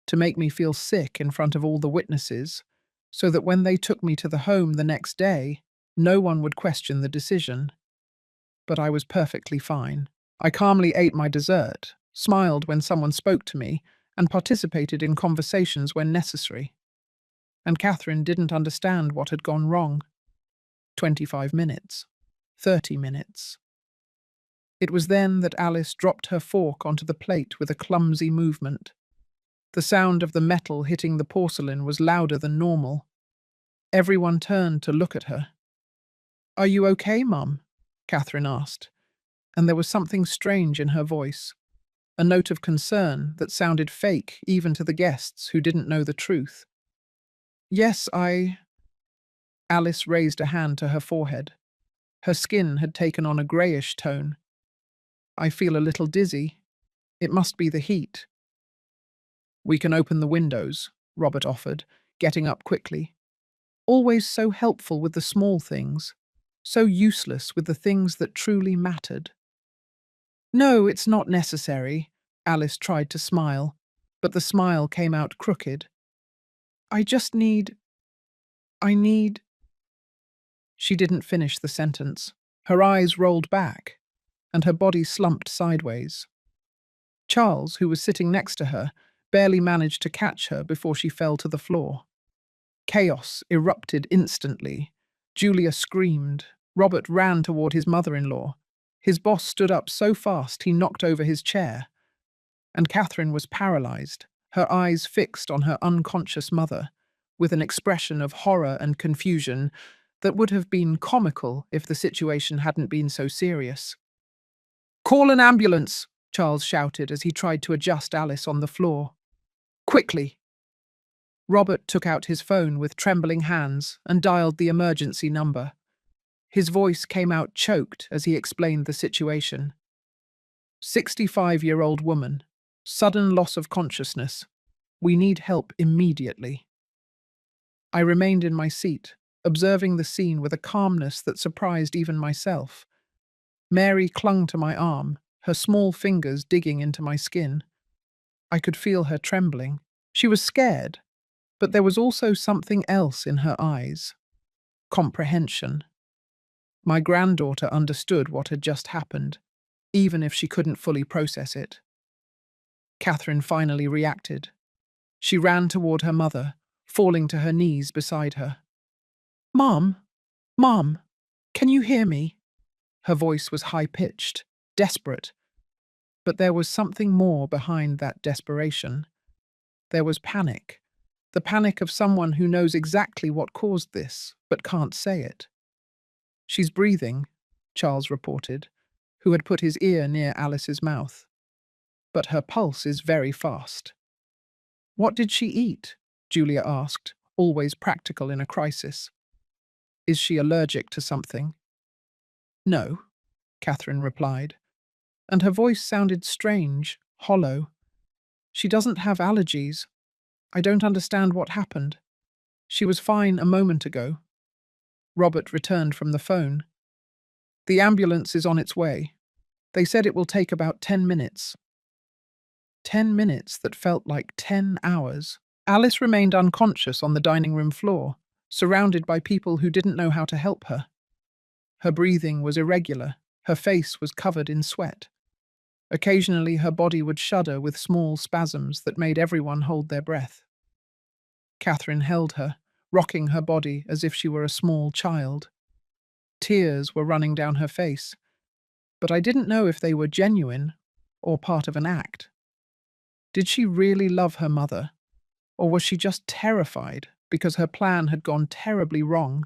To make me feel sick in front of all the witnesses, so that when they took me to the home the next day, no one would question the decision. But I was perfectly fine. I calmly ate my dessert, smiled when someone spoke to me, and participated in conversations when necessary. And Catherine didn't understand what had gone wrong. 25 minutes. 30 minutes. It was then that Alice dropped her fork onto the plate with a clumsy movement. The sound of the metal hitting the porcelain was louder than normal. Everyone turned to look at her. "Are you okay, Mum?" Catherine asked, and there was something strange in her voice, a note of concern that sounded fake even to the guests who didn't know the truth. "Yes, Alice raised a hand to her forehead. Her skin had taken on a greyish tone. "I feel a little dizzy. It must be the heat." "We can open the windows," Robert offered, getting up quickly. Always so helpful with the small things, so useless with the things that truly mattered. "No, it's not necessary," Alice tried to smile, but the smile came out crooked. I need. She didn't finish the sentence. Her eyes rolled back, and her body slumped sideways. Charles, who was sitting next to her, barely managed to catch her before she fell to the floor. Chaos erupted instantly. Julia screamed. Robert ran toward his mother-in-law. His boss stood up so fast he knocked over his chair. And Catherine was paralyzed, her eyes fixed on her unconscious mother, with an expression of horror and confusion that would have been comical if the situation hadn't been so serious. "Call an ambulance!" Charles shouted as he tried to adjust Alice on the floor. "Quickly!" Robert took out his phone with trembling hands and dialed the emergency number. His voice came out choked as he explained the situation. 65-year-old woman. Sudden loss of consciousness. We need help immediately. I remained in my seat, observing the scene with a calmness that surprised even myself. Mary clung to my arm, her small fingers digging into my skin. I could feel her trembling. She was scared, but there was also something else in her eyes. Comprehension. My granddaughter understood what had just happened, even if she couldn't fully process it. Catherine finally reacted. She ran toward her mother, falling to her knees beside her. "Mom! Mom! Can you hear me?" Her voice was high-pitched, desperate. But there was something more behind that desperation. There was panic. The panic of someone who knows exactly what caused this, but can't say it. "She's breathing," Charles reported, who had put his ear near Alice's mouth. "But her pulse is very fast." "What did she eat?" Julia asked, always practical in a crisis. "Is she allergic to something?" "No," Catherine replied, and her voice sounded strange, hollow. "She doesn't have allergies. I don't understand what happened. She was fine a moment ago." Robert returned from the phone. "The ambulance is on its way. They said it will take about 10 minutes." 10 minutes that felt like 10 hours. Alice remained unconscious on the dining room floor, surrounded by people who didn't know how to help her. Her breathing was irregular, her face was covered in sweat. Occasionally her body would shudder with small spasms that made everyone hold their breath. Catherine held her, rocking her body as if she were a small child. Tears were running down her face, but I didn't know if they were genuine or part of an act. Did she really love her mother, or was she just terrified because her plan had gone terribly wrong?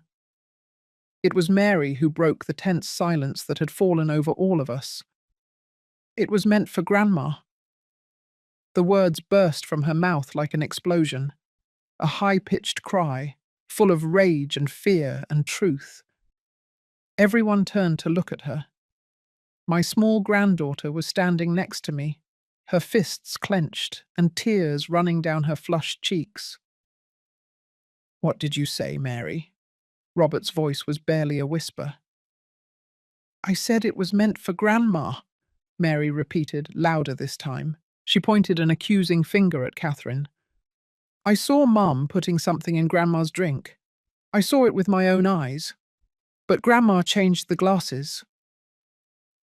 It was Mary who broke the tense silence that had fallen over all of us. "It was meant for Grandma." The words burst from her mouth like an explosion, a high-pitched cry, full of rage and fear and truth. Everyone turned to look at her. My small granddaughter was standing next to me, her fists clenched and tears running down her flushed cheeks. "What did you say, Mary?" Robert's voice was barely a whisper. "I said it was meant for Grandma," Mary repeated, louder this time. She pointed an accusing finger at Catherine. "I saw Mum putting something in Grandma's drink. I saw it with my own eyes. But Grandma changed the glasses."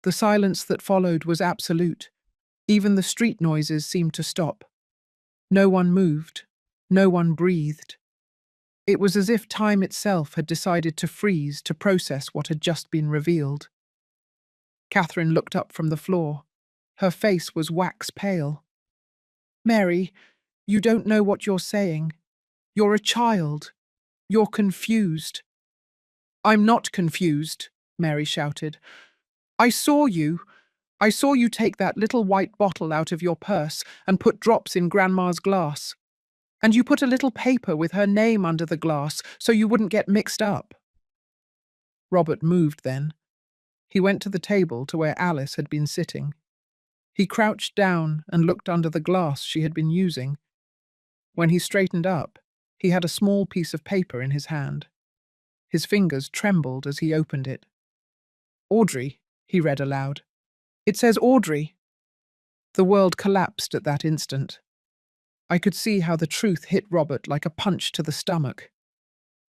The silence that followed was absolute. Even the street noises seemed to stop. No one moved. No one breathed. It was as if time itself had decided to freeze to process what had just been revealed. Catherine looked up from the floor. Her face was wax pale. "Mary, you don't know what you're saying. You're a child. You're confused." "I'm not confused," Mary shouted. "I saw you. I saw you take that little white bottle out of your purse and put drops in Grandma's glass. And you put a little paper with her name under the glass so you wouldn't get mixed up." Robert moved then. He went to the table to where Alice had been sitting. He crouched down and looked under the glass she had been using. When he straightened up, he had a small piece of paper in his hand. His fingers trembled as he opened it. "Audrey," he read aloud. "It says Audrey." The world collapsed at that instant. I could see how the truth hit Robert like a punch to the stomach.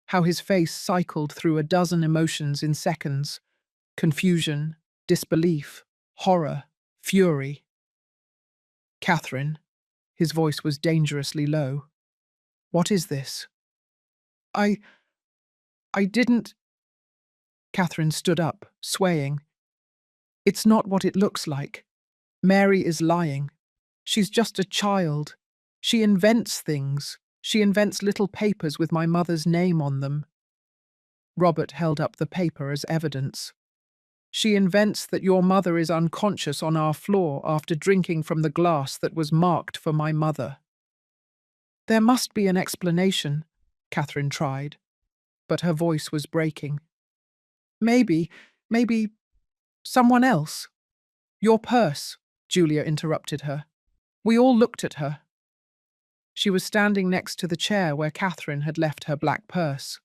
How his face cycled through a dozen emotions in seconds. Confusion, disbelief, horror, fury. "Catherine," his voice was dangerously low. "What is this?" I didn't." Catherine stood up, swaying. "It's not what it looks like. Mary is lying. She's just a child. She invents things. She invents little papers with my mother's name on them." Robert held up the paper as evidence. "She invents that your mother is unconscious on our floor after drinking from the glass that was marked for my mother." "There must be an explanation," Catherine tried, but her voice was breaking. Maybe someone else." "Your purse," Julia interrupted her. We all looked at her. She was standing next to the chair where Catherine had left her black purse.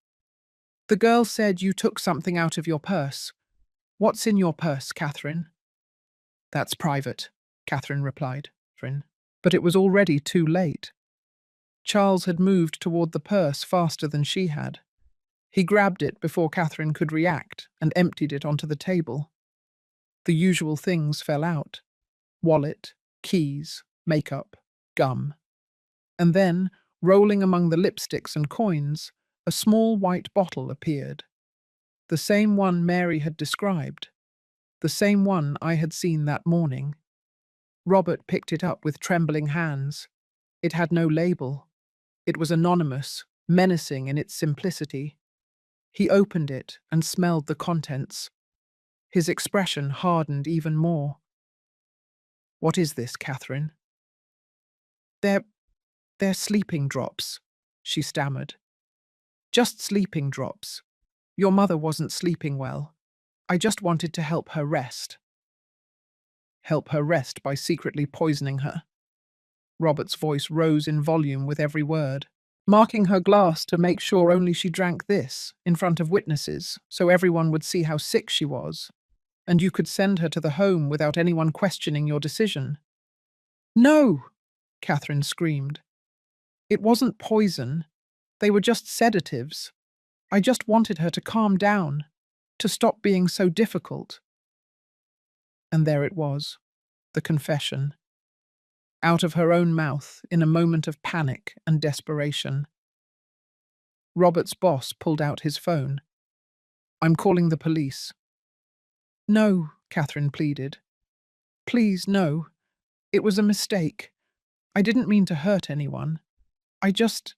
The girl said you took something out of your purse. What's in your purse, Catherine? That's private, Catherine replied. But it was already too late. Charles had moved toward the purse faster than she had. He grabbed it before Catherine could react and emptied it onto the table. The usual things fell out: wallet, keys, makeup, gum. And then, rolling among the lipsticks and coins, a small white bottle appeared. The same one Mary had described. The same one I had seen that morning. Robert picked it up with trembling hands. It had no label. It was anonymous, menacing in its simplicity. He opened it and smelled the contents. His expression hardened even more. What is this, Catherine? They're sleeping drops, she stammered. Just sleeping drops. Your mother wasn't sleeping well. I just wanted to help her rest. Help her rest by secretly poisoning her. Robert's voice rose in volume with every word, marking her glass to make sure only she drank this, in front of witnesses, so everyone would see how sick she was, and you could send her to the home without anyone questioning your decision. No, Catherine screamed. It wasn't poison. They were just sedatives. I just wanted her to calm down, to stop being so difficult. And there it was, the confession. Out of her own mouth, in a moment of panic and desperation. Robert's boss pulled out his phone. I'm calling the police. No, Catherine pleaded. Please, no. It was a mistake. I didn't mean to hurt anyone. I just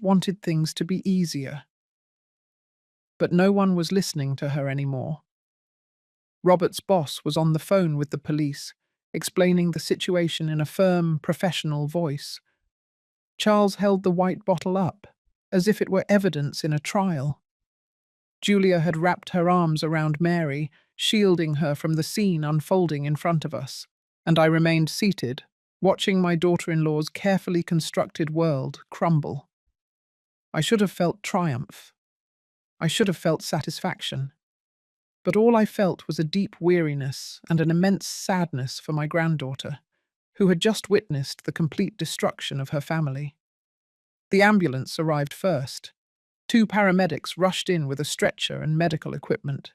wanted things to be easier. But no one was listening to her anymore. Robert's boss was on the phone with the police, explaining the situation in a firm, professional voice. Charles held the white bottle up, as if it were evidence in a trial. Julia had wrapped her arms around Mary, shielding her from the scene unfolding in front of us, and I remained seated, watching my daughter-in-law's carefully constructed world crumble. I should have felt triumph. I should have felt satisfaction. But all I felt was a deep weariness and an immense sadness for my granddaughter, who had just witnessed the complete destruction of her family. The ambulance arrived first. 2 paramedics rushed in with a stretcher and medical equipment.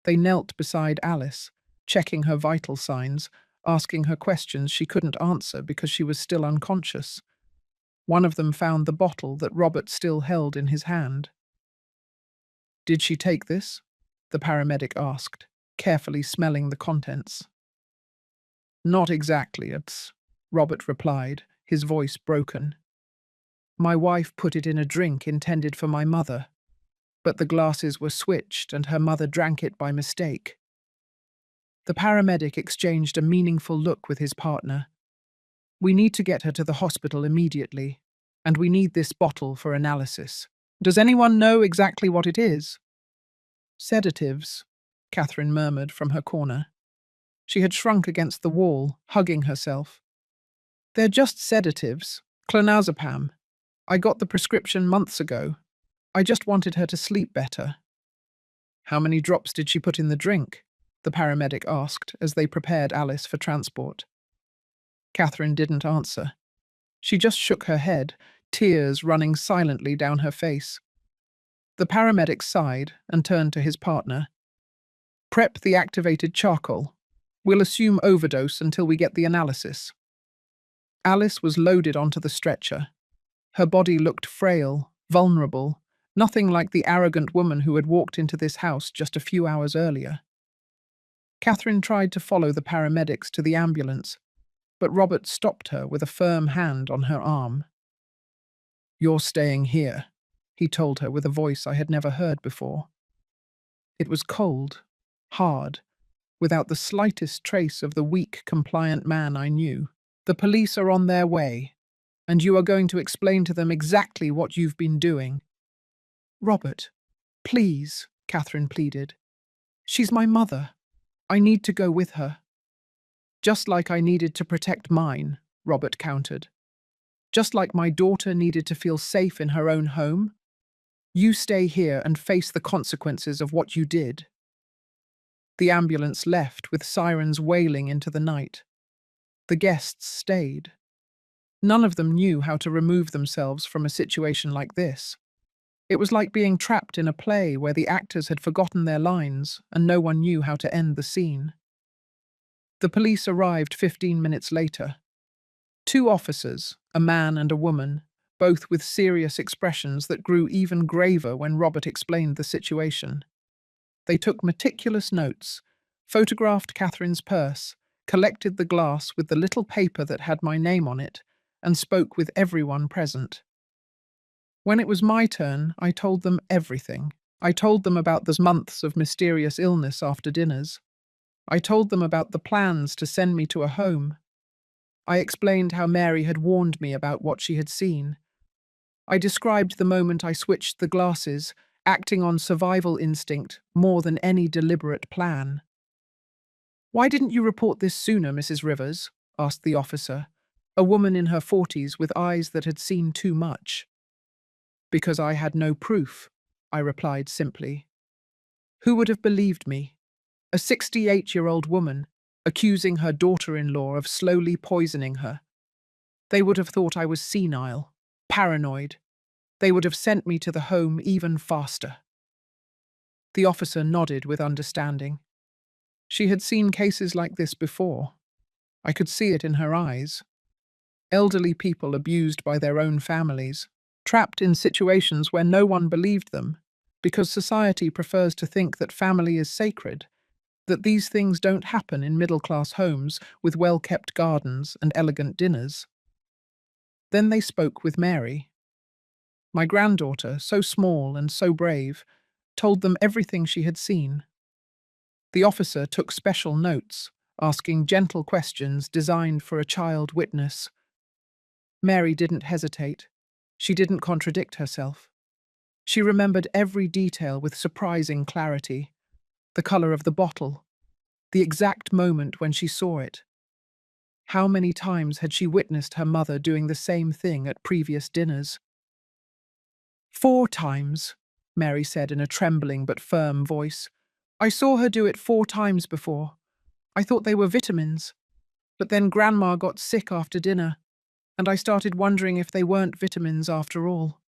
They knelt beside Alice, checking her vital signs, asking her questions she couldn't answer because she was still unconscious. One of them found the bottle that Robert still held in his hand. Did she take this? The paramedic asked, carefully smelling the contents. Not exactly, Robert replied, his voice broken. My wife put it in a drink intended for my mother, but the glasses were switched and her mother drank it by mistake. The paramedic exchanged a meaningful look with his partner. We need to get her to the hospital immediately, and we need this bottle for analysis. Does anyone know exactly what it is? Sedatives, Catherine murmured from her corner. She had shrunk against the wall, hugging herself. They're just sedatives, clonazepam. I got the prescription months ago. I just wanted her to sleep better. How many drops did she put in the drink? The paramedic asked as they prepared Alice for transport. Catherine didn't answer. She just shook her head, tears running silently down her face. The paramedic sighed and turned to his partner. Prep the activated charcoal. We'll assume overdose until we get the analysis. Alice was loaded onto the stretcher. Her body looked frail, vulnerable, nothing like the arrogant woman who had walked into this house just a few hours earlier. Catherine tried to follow the paramedics to the ambulance, but Robert stopped her with a firm hand on her arm. You're staying here, he told her with a voice I had never heard before. It was cold, hard, without the slightest trace of the weak, compliant man I knew. The police are on their way, and you are going to explain to them exactly what you've been doing. Robert, please, Catherine pleaded. She's my mother. I need to go with her. Just like I needed to protect mine, Robert countered. Just like my daughter needed to feel safe in her own home. You stay here and face the consequences of what you did. The ambulance left with sirens wailing into the night. The guests stayed. None of them knew how to remove themselves from a situation like this. It was like being trapped in a play where the actors had forgotten their lines and no one knew how to end the scene. The police arrived 15 minutes later. Two officers, a man and a woman, both with serious expressions that grew even graver when Robert explained the situation. They took meticulous notes, photographed Catherine's purse, collected the glass with the little paper that had my name on it, and spoke with everyone present. When it was my turn, I told them everything. I told them about those months of mysterious illness after dinners. I told them about the plans to send me to a home. I explained how Mary had warned me about what she had seen. I described the moment I switched the glasses, acting on survival instinct more than any deliberate plan. "Why didn't you report this sooner, Mrs. Rivers?" asked the officer, a woman in her 40s with eyes that had seen too much. "Because I had no proof," I replied simply. "Who would have believed me? A 68-year-old woman accusing her daughter-in-law of slowly poisoning her. They would have thought I was senile, paranoid. They would have sent me to the home even faster." The officer nodded with understanding. She had seen cases like this before. I could see it in her eyes. Elderly people abused by their own families, trapped in situations where no one believed them, because society prefers to think that family is sacred, that these things don't happen in middle-class homes with well-kept gardens and elegant dinners. Then they spoke with Mary. My granddaughter, so small and so brave, told them everything she had seen. The officer took special notes, asking gentle questions designed for a child witness. Mary didn't hesitate. She didn't contradict herself. She remembered every detail with surprising clarity. The color of the bottle, the exact moment when she saw it. How many times had she witnessed her mother doing the same thing at previous dinners? 4 times, Mary said in a trembling but firm voice. "I saw her do it 4 times before. I thought they were vitamins. But then Grandma got sick after dinner, and I started wondering if they weren't vitamins after all."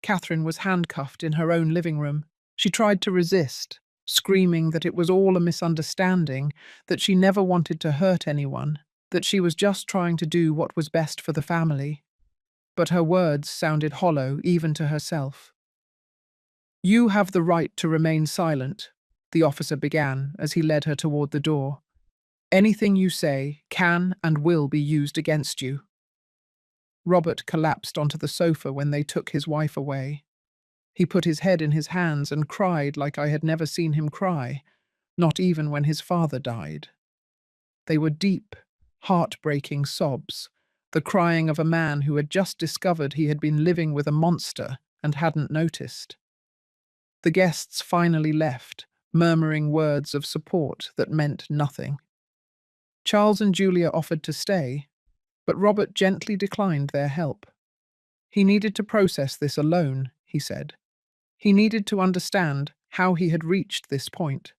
Catherine was handcuffed in her own living room. She tried to resist, screaming that it was all a misunderstanding, that she never wanted to hurt anyone, that she was just trying to do what was best for the family. But her words sounded hollow even to herself. "You have the right to remain silent," the officer began as he led her toward the door. "Anything you say can and will be used against you." Robert collapsed onto the sofa when they took his wife away. He put his head in his hands and cried like I had never seen him cry, not even when his father died. They were deep, heartbreaking sobs, the crying of a man who had just discovered he had been living with a monster and hadn't noticed. The guests finally left, murmuring words of support that meant nothing. Charles and Julia offered to stay, but Robert gently declined their help. He needed to process this alone, he said. He needed to understand how he had reached this point.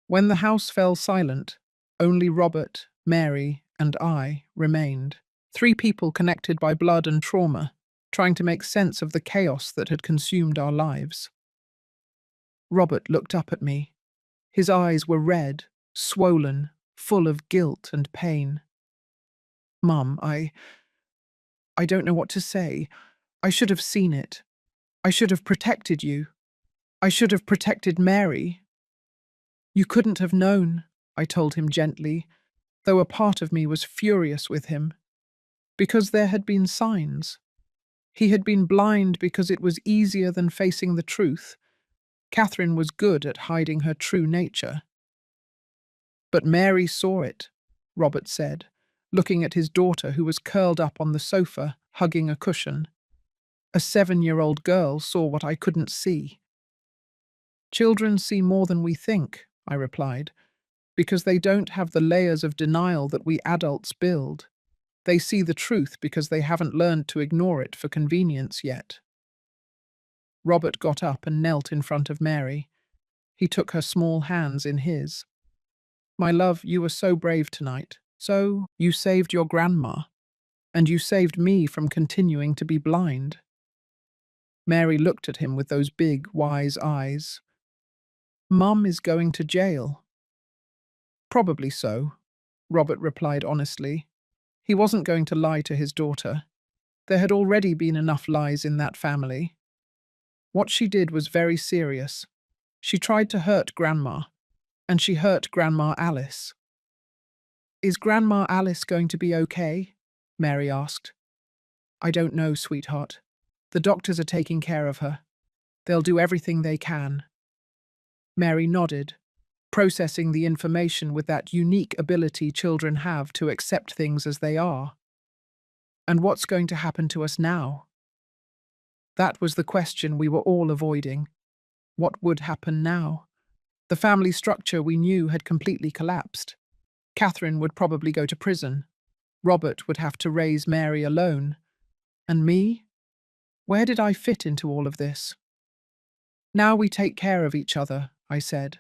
When the house fell silent, only Robert, Mary, and I remained. 3 people connected by blood and trauma, trying to make sense of the chaos that had consumed our lives. Robert looked up at me. His eyes were red, swollen, full of guilt and pain. "Mum, I don't know what to say. I should have seen it. I should have protected you. I should have protected Mary." "You couldn't have known," I told him gently, though a part of me was furious with him. Because there had been signs. He had been blind because it was easier than facing the truth. Catherine was good at hiding her true nature. "But Mary saw it," Robert said, looking at his daughter who was curled up on the sofa, hugging a cushion. "A 7-year-old girl saw what I couldn't see." "Children see more than we think," I replied, "because they don't have the layers of denial that we adults build. They see the truth because they haven't learned to ignore it for convenience yet." Robert got up and knelt in front of Mary. He took her small hands in his. "My love, you were so brave tonight. You saved your grandma, and you saved me from continuing to be blind." Mary looked at him with those big, wise eyes. "Mum is going to jail." "Probably so," Robert replied honestly. He wasn't going to lie to his daughter. There had already been enough lies in that family. What she did was very serious. She tried to hurt Grandma, and she hurt Grandma Alice. "Is Grandma Alice going to be okay?" Mary asked. "I don't know, sweetheart. The doctors are taking care of her. They'll do everything they can." Mary nodded, processing the information with that unique ability children have to accept things as they are. "And what's going to happen to us now?" That was the question we were all avoiding. What would happen now? The family structure we knew had completely collapsed. Catherine would probably go to prison. Robert would have to raise Mary alone. And me? Where did I fit into all of this? "Now we take care of each other," I said,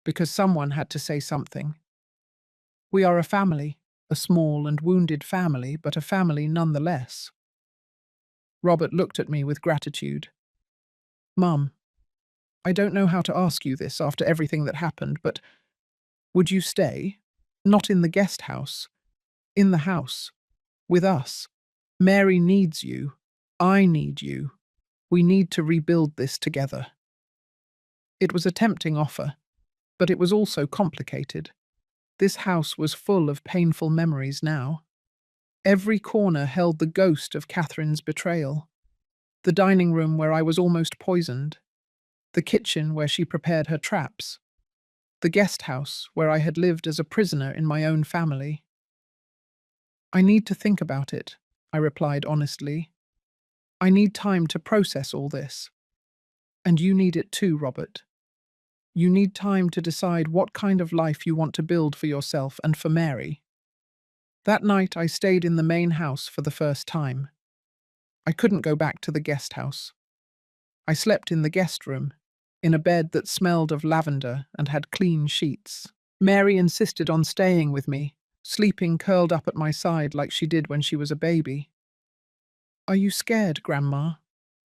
because someone had to say something. "We are a family, a small and wounded family, but a family nonetheless." Robert looked at me with gratitude. "Mum, I don't know how to ask you this after everything that happened, but would you stay? Not in the guest house. In the house. With us. Mary needs you. I need you. We need to rebuild this together." It was a tempting offer, but it was also complicated. This house was full of painful memories now. Every corner held the ghost of Catherine's betrayal. The dining room where I was almost poisoned. The kitchen where she prepared her traps. The guest house where I had lived as a prisoner in my own family. "I need to think about it," I replied honestly. "I need time to process all this. And you need it too, Robert. You need time to decide what kind of life you want to build for yourself and for Mary." That night I stayed in the main house for the first time. I couldn't go back to the guest house. I slept in the guest room, in a bed that smelled of lavender and had clean sheets. Mary insisted on staying with me, sleeping curled up at my side like she did when she was a baby. "Are you scared, Grandma?"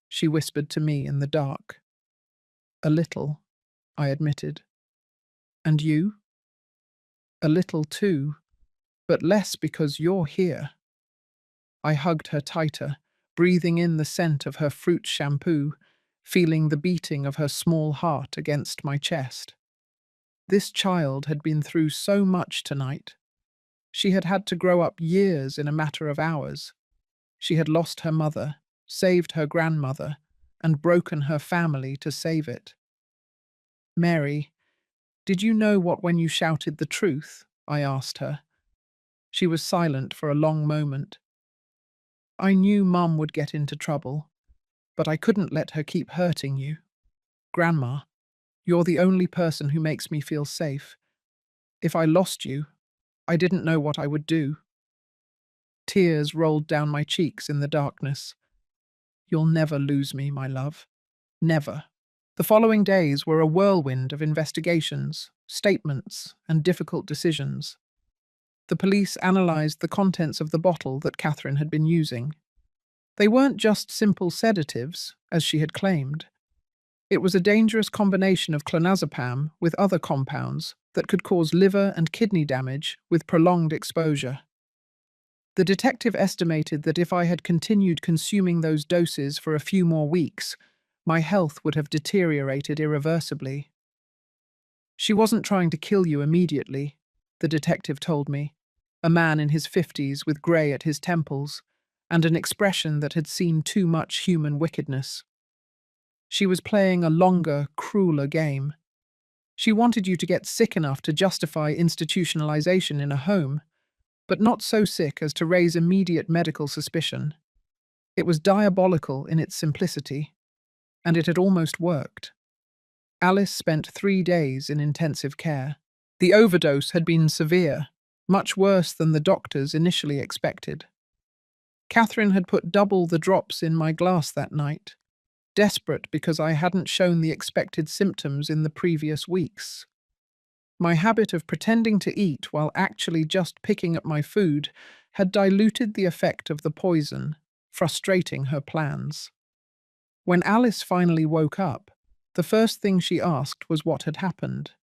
she whispered to me in the dark. "A little," I admitted. "And you?" "A little too, but less because you're here." I hugged her tighter, breathing in the scent of her fruit shampoo, feeling the beating of her small heart against my chest. This child had been through so much tonight. She had had to grow up years in a matter of hours. She had lost her mother, saved her grandmother, and broken her family to save it. "Mary, did you know what when you shouted the truth?" I asked her. She was silent for a long moment. "I knew Mum would get into trouble, but I couldn't let her keep hurting you. Grandma, you're the only person who makes me feel safe. If I lost you, I didn't know what I would do." Tears rolled down my cheeks in the darkness. "You'll never lose me, my love. Never." The following days were a whirlwind of investigations, statements, and difficult decisions. The police analysed the contents of the bottle that Catherine had been using. They weren't just simple sedatives, as she had claimed. It was a dangerous combination of clonazepam with other compounds that could cause liver and kidney damage with prolonged exposure. The detective estimated that if I had continued consuming those doses for a few more weeks, my health would have deteriorated irreversibly. "She wasn't trying to kill you immediately," the detective told me, a man in his 50s with grey at his temples and an expression that had seen too much human wickedness. "She was playing a longer, crueler game. She wanted you to get sick enough to justify institutionalization in a home, but not so sick as to raise immediate medical suspicion. It was diabolical in its simplicity, and it had almost worked." Alice spent 3 days in intensive care. The overdose had been severe, much worse than the doctors initially expected. Catherine had put double the drops in my glass that night. desperate because I hadn't shown the expected symptoms in the previous weeks. My habit of pretending to eat while actually just picking at my food had diluted the effect of the poison, frustrating her plans. When Alice finally woke up, the first thing she asked was what had happened.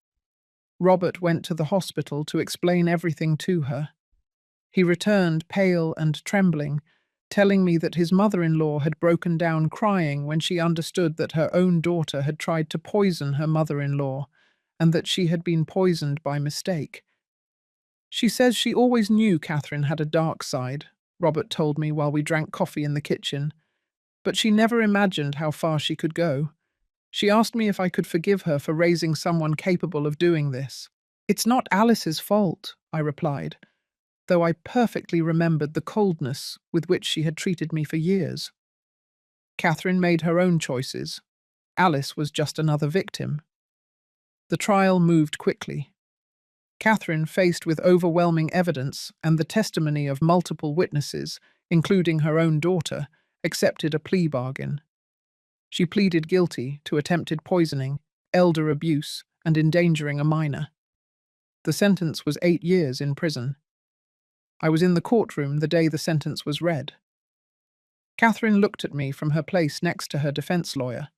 Robert went to the hospital to explain everything to her. He returned pale and trembling, telling me that his mother-in-law had broken down crying when she understood that her own daughter had tried to poison her mother-in-law, and that she had been poisoned by mistake. She says she always knew Catherine had a dark side, Robert told me while we drank coffee in the kitchen, but she never imagined how far she could go. She asked me if I could forgive her for raising someone capable of doing this. It's not Alice's fault, I replied, though I perfectly remembered the coldness with which she had treated me for years. Catherine made her own choices. Alice was just another victim. The trial moved quickly. Catherine, faced with overwhelming evidence and the testimony of multiple witnesses, including her own daughter, accepted a plea bargain. She pleaded guilty to attempted poisoning, elder abuse, and endangering a minor. The sentence was 8 years in prison. I was in the courtroom the day the sentence was read. Catherine looked at me from her place next to her defense lawyer.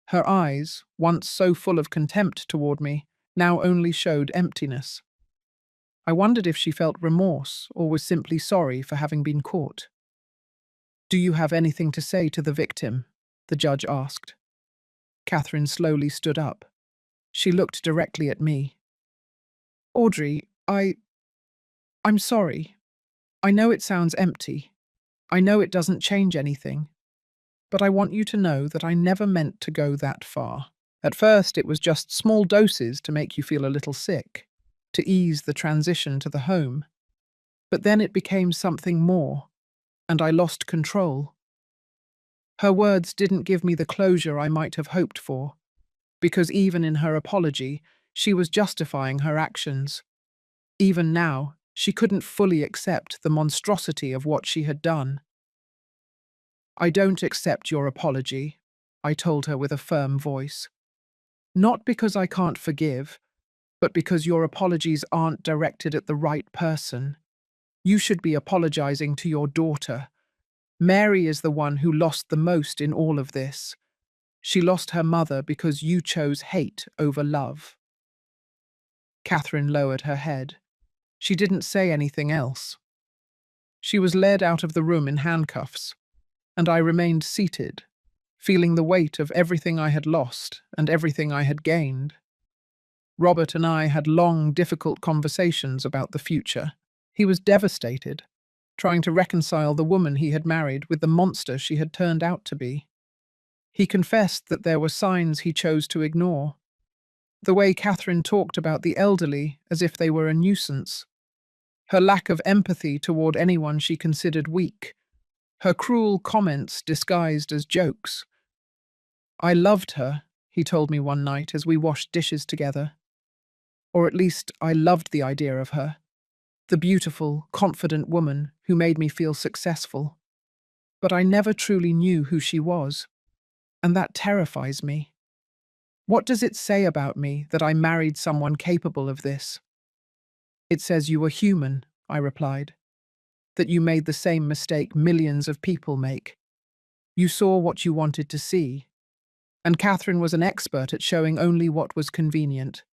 Her eyes, once so full of contempt toward me, now only showed emptiness. I wondered if she felt remorse or was simply sorry for having been caught. "Do you have anything to say to the victim?" the judge asked. Catherine slowly stood up. She looked directly at me. "Audrey, I'm sorry. I know it sounds empty. I know it doesn't change anything. But I want you to know that I never meant to go that far. At first, it was just small doses to make you feel a little sick, to ease the transition to the home. But then it became something more, and I lost control." Her words didn't give me the closure I might have hoped for, because even in her apology, she was justifying her actions. Even now, she couldn't fully accept the monstrosity of what she had done. "I don't accept your apology," I told her with a firm voice. "Not because I can't forgive, but because your apologies aren't directed at the right person. You should be apologizing to your daughter. Mary is the one who lost the most in all of this. She lost her mother because you chose hate over love." Catherine lowered her head. She didn't say anything else. She was led out of the room in handcuffs, and I remained seated, feeling the weight of everything I had lost and everything I had gained. Robert and I had long, difficult conversations about the future. He was devastated, trying to reconcile the woman he had married with the monster she had turned out to be. He confessed that there were signs he chose to ignore. The way Catherine talked about the elderly as if they were a nuisance. Her lack of empathy toward anyone she considered weak. Her cruel comments disguised as jokes. "I loved her," he told me one night as we washed dishes together. Or at least I loved the idea of her. The beautiful, confident woman who made me feel successful. But I never truly knew who she was, and that terrifies me. What does it say about me that I married someone capable of this? "It says you were human," I replied. "That you made the same mistake millions of people make. You saw what you wanted to see. And Catherine was an expert at showing only what was convenient.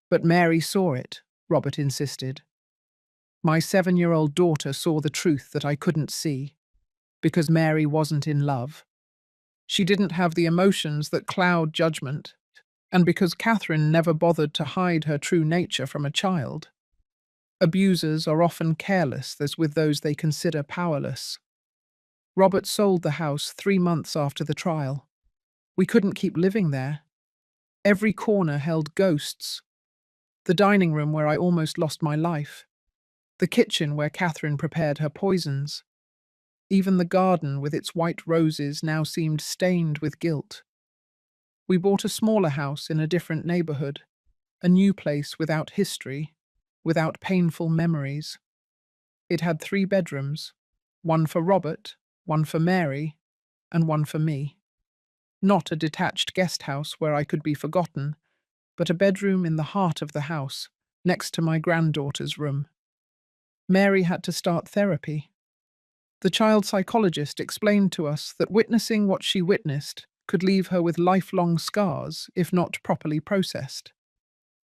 But Mary saw it," Robert insisted. "My 7-year-old daughter saw the truth that I couldn't see, because Mary wasn't in love. She didn't have the emotions that cloud judgment, and because Catherine never bothered to hide her true nature from a child. Abusers are often careless as with those they consider powerless." Robert sold the house 3 months after the trial. We couldn't keep living there. Every corner held ghosts. The dining room where I almost lost my life. The kitchen where Catherine prepared her poisons. Even the garden with its white roses now seemed stained with guilt. We bought a smaller house in a different neighborhood, a new place without history, without painful memories. It had 3 bedrooms, one for Robert, one for Mary, and one for me. Not a detached guest house where I could be forgotten, but a bedroom in the heart of the house, next to my granddaughter's room. Mary had to start therapy. The child psychologist explained to us that witnessing what she witnessed could leave her with lifelong scars if not properly processed.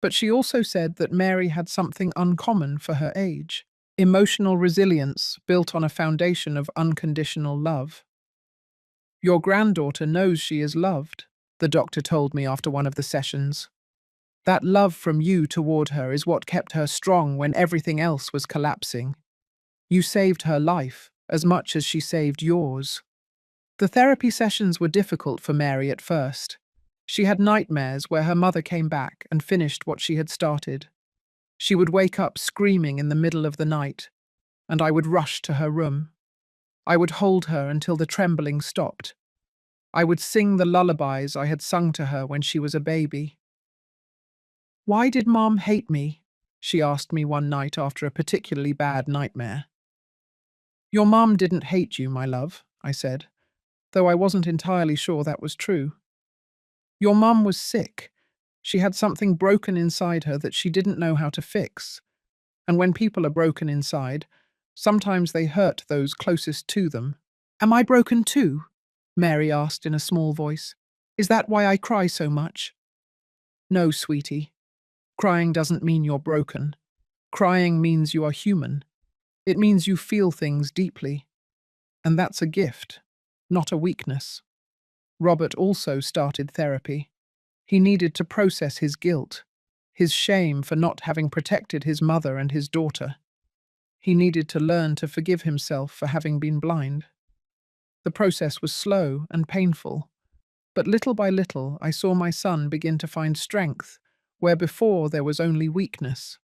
But she also said that Mary had something uncommon for her age: emotional resilience built on a foundation of unconditional love. Your granddaughter knows she is loved, the doctor told me after one of the sessions. That love from you toward her is what kept her strong when everything else was collapsing. You saved her life as much as she saved yours. The therapy sessions were difficult for Mary at first. She had nightmares where her mother came back and finished what she had started. She would wake up screaming in the middle of the night, and I would rush to her room. I would hold her until the trembling stopped. I would sing the lullabies I had sung to her when she was a baby. "Why did Mom hate me?" she asked me one night after a particularly bad nightmare. "Your mom didn't hate you, my love," I said, though I wasn't entirely sure that was true. "Your mum was sick. She had something broken inside her that she didn't know how to fix. And when people are broken inside, sometimes they hurt those closest to them." "Am I broken too?" Mary asked in a small voice. "Is that why I cry so much?" "No, sweetie. Crying doesn't mean you're broken. Crying means you are human. It means you feel things deeply. And that's a gift, not a weakness." Robert also started therapy. He needed to process his guilt, his shame for not having protected his mother and his daughter. He needed to learn to forgive himself for having been blind. The process was slow and painful, but little by little I saw my son begin to find strength where before there was only weakness.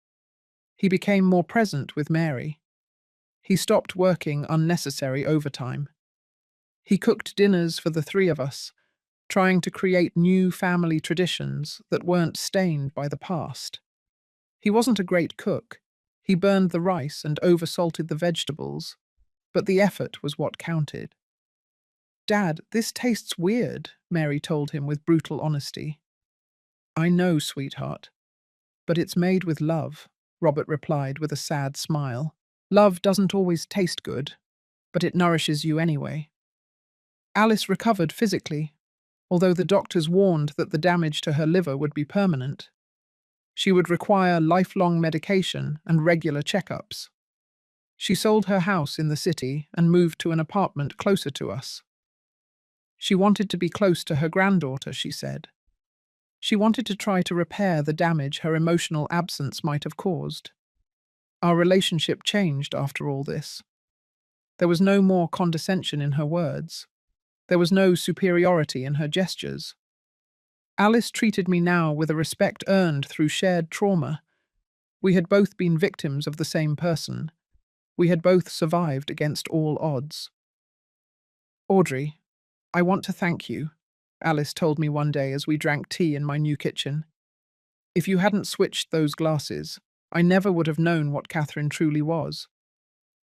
He became more present with Mary. He stopped working unnecessary overtime. He cooked dinners for the three of us, trying to create new family traditions that weren't stained by the past. He wasn't a great cook. He burned the rice and oversalted the vegetables, but the effort was what counted. "Dad, this tastes weird," Mary told him with brutal honesty. "I know, sweetheart, but it's made with love," Robert replied with a sad smile. "Love doesn't always taste good, but it nourishes you anyway." Alice recovered physically, although the doctors warned that the damage to her liver would be permanent. She would require lifelong medication and regular checkups. She sold her house in the city and moved to an apartment closer to us. She wanted to be close to her granddaughter, she said. She wanted to try to repair the damage her emotional absence might have caused. Our relationship changed after all this. There was no more condescension in her words. There was no superiority in her gestures. Alice treated me now with a respect earned through shared trauma. We had both been victims of the same person. We had both survived against all odds. "Audrey, I want to thank you," Alice told me one day as we drank tea in my new kitchen. "If you hadn't switched those glasses, I never would have known what Catherine truly was.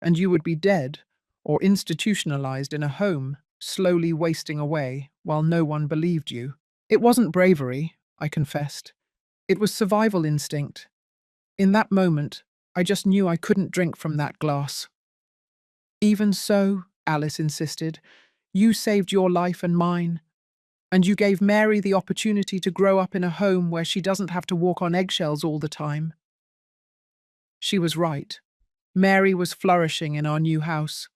And you would be dead or institutionalized in a home, slowly wasting away while no one believed you." It wasn't bravery, I confessed. It was survival instinct. In that moment, I just knew I couldn't drink from that glass. "Even so," Alice insisted, "you saved your life and mine. And you gave Mary the opportunity to grow up in a home where she doesn't have to walk on eggshells all the time." She was right. Mary was flourishing in our new house.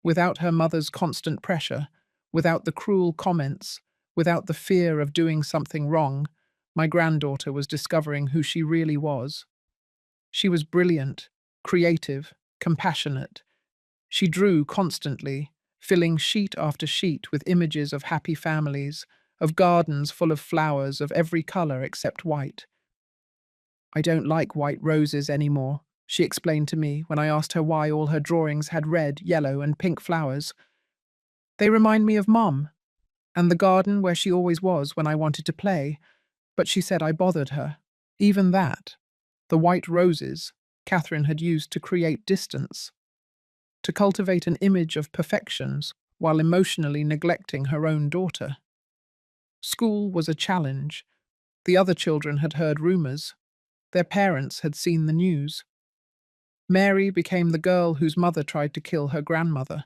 Without her mother's constant pressure, without the cruel comments, without the fear of doing something wrong, my granddaughter was discovering who she really was. She was brilliant, creative, compassionate. She drew constantly, filling sheet after sheet with images of happy families, of gardens full of flowers of every color except white. "I don't like white roses anymore," she explained to me when I asked her why all her drawings had red, yellow, and pink flowers. "They remind me of Mom, and the garden where she always was when I wanted to play," but she said I bothered her. Even that, the white roses, Catherine had used to create distance, to cultivate an image of perfections while emotionally neglecting her own daughter. School was a challenge. The other children had heard rumors. Their parents had seen the news. Mary became the girl whose mother tried to kill her grandmother.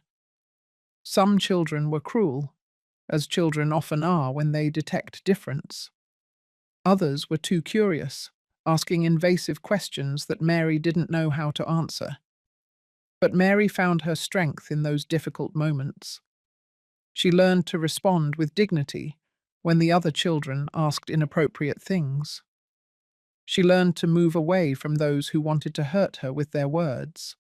Some children were cruel, as children often are when they detect difference. Others were too curious, asking invasive questions that Mary didn't know how to answer. But Mary found her strength in those difficult moments. She learned to respond with dignity when the other children asked inappropriate things. She learned to move away from those who wanted to hurt her with their words.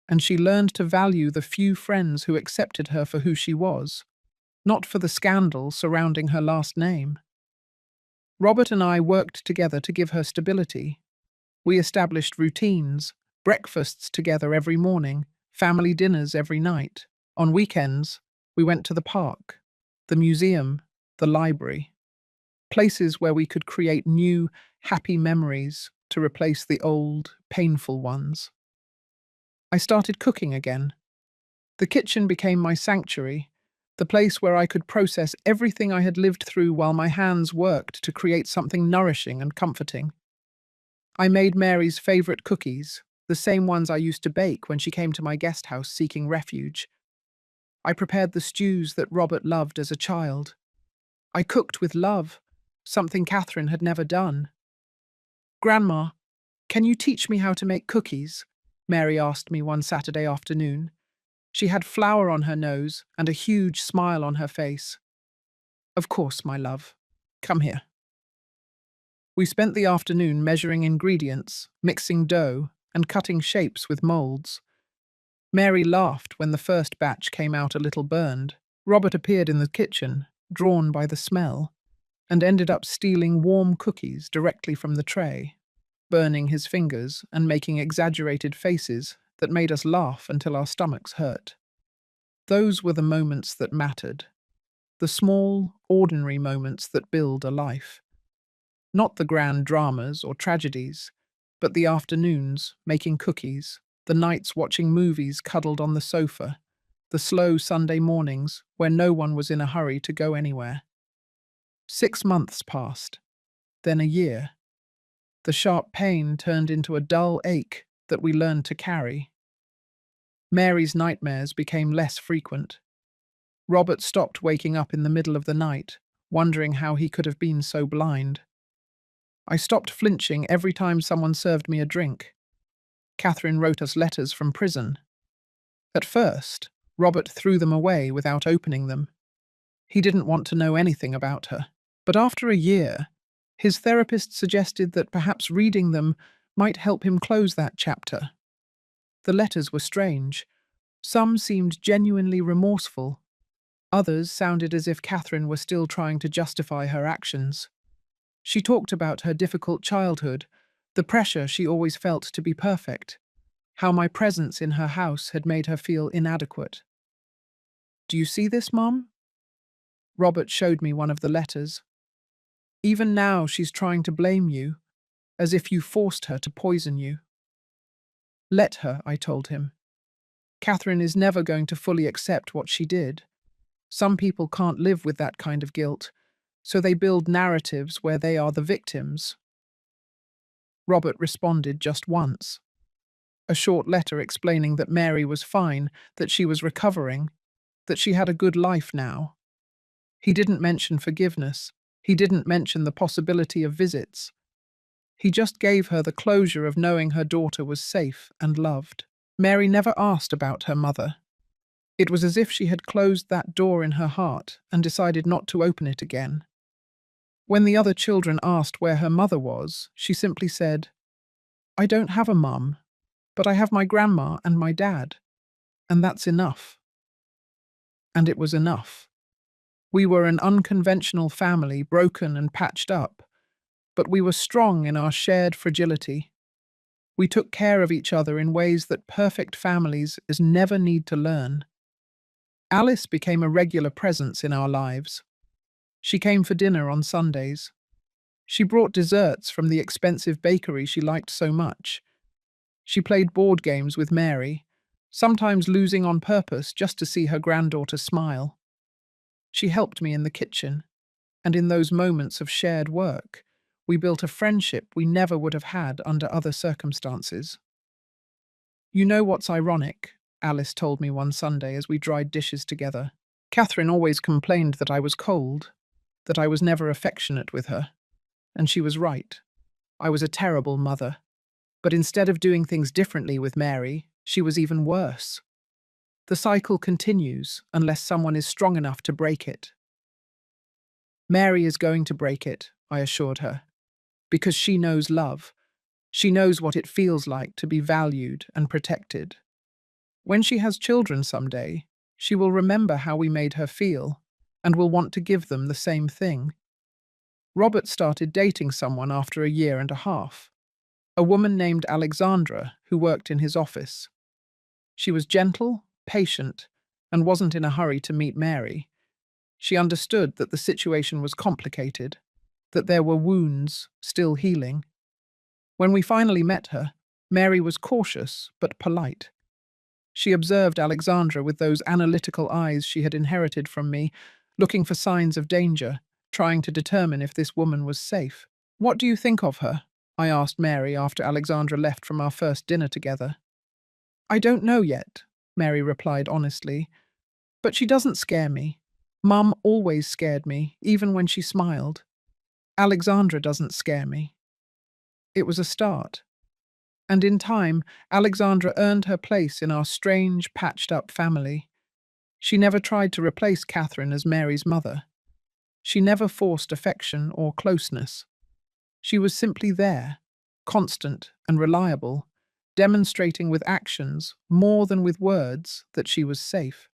And she learned to value the few friends who accepted her for who she was, not for the scandal surrounding her last name. Robert and I worked together to give her stability. We established routines, breakfasts together every morning, family dinners every night. On weekends, we went to the park, the museum, the library, places where we could create new, happy memories to replace the old, painful ones. I started cooking again. The kitchen became my sanctuary, the place where I could process everything I had lived through while my hands worked to create something nourishing and comforting. I made Mary's favorite cookies, the same ones I used to bake when she came to my guest house seeking refuge. I prepared the stews that Robert loved as a child. I cooked with love, something Catherine had never done. "Grandma, can you teach me how to make cookies?" Mary asked me one Saturday afternoon. She had flour on her nose and a huge smile on her face. "Of course, my love. Come here." We spent the afternoon measuring ingredients, mixing dough, and cutting shapes with molds. Mary laughed when the first batch came out a little burned. Robert appeared in the kitchen, drawn by the smell, and ended up stealing warm cookies directly from the tray, burning his fingers and making exaggerated faces that made us laugh until our stomachs hurt. Those were the moments that mattered, the small, ordinary moments that build a life. Not the grand dramas or tragedies, but the afternoons making cookies, the nights watching movies cuddled on the sofa, the slow Sunday mornings where no one was in a hurry to go anywhere. 6 months passed, then a year. The sharp pain turned into a dull ache that we learned to carry. Mary's nightmares became less frequent. Robert stopped waking up in the middle of the night, wondering how he could have been so blind. I stopped flinching every time someone served me a drink. Catherine wrote us letters from prison. At first, Robert threw them away without opening them. He didn't want to know anything about her. But after a year, his therapist suggested that perhaps reading them might help him close that chapter. The letters were strange. Some seemed genuinely remorseful. Others sounded as if Catherine were still trying to justify her actions. She talked about her difficult childhood, the pressure she always felt to be perfect, how my presence in her house had made her feel inadequate. "Do you see this, Mom?" Robert showed me one of the letters. "Even now she's trying to blame you, as if you forced her to poison you." "Let her," I told him. "Catherine is never going to fully accept what she did. Some people can't live with that kind of guilt, so they build narratives where they are the victims." Robert responded just once. A short letter explaining that Mary was fine, that she was recovering, that she had a good life now. He didn't mention forgiveness. He didn't mention the possibility of visits. He just gave her the closure of knowing her daughter was safe and loved. Mary never asked about her mother. It was as if she had closed that door in her heart and decided not to open it again. When the other children asked where her mother was, she simply said, "I don't have a mum, but I have my grandma and my dad, and that's enough." And it was enough. We were an unconventional family, broken and patched up, but we were strong in our shared fragility. We took care of each other in ways that perfect families never need to learn. Alice became a regular presence in our lives. She came for dinner on Sundays. She brought desserts from the expensive bakery she liked so much. She played board games with Mary, sometimes losing on purpose just to see her granddaughter smile. She helped me in the kitchen. And in those moments of shared work, we built a friendship we never would have had under other circumstances. You know what's ironic? Alice told me one Sunday as we dried dishes together. Catherine always complained that I was cold, that I was never affectionate with her. And she was right. I was a terrible mother. But instead of doing things differently with Mary, she was even worse. The cycle continues unless someone is strong enough to break it. Mary is going to break it, I assured her, because she knows love. She knows what it feels like to be valued and protected. When she has children someday, she will remember how we made her feel and will want to give them the same thing. Robert started dating someone after a year and a half, a woman named Alexandra who worked in his office. She was gentle, patient, and wasn't in a hurry to meet Mary. She understood that the situation was complicated, that there were wounds still healing. When we finally met her, Mary was cautious but polite. She observed Alexandra with those analytical eyes she had inherited from me, looking for signs of danger, trying to determine if this woman was safe. "What do you think of her?" I asked Mary after Alexandra left from our first dinner together. "I don't know yet," Mary replied honestly, "but she doesn't scare me. Mum always scared me, even when she smiled. Alexandra doesn't scare me." It was a start. And in time, Alexandra earned her place in our strange, patched-up family. She never tried to replace Catherine as Mary's mother. She never forced affection or closeness. She was simply there, constant and reliable, demonstrating with actions, more than with words, that she was safe.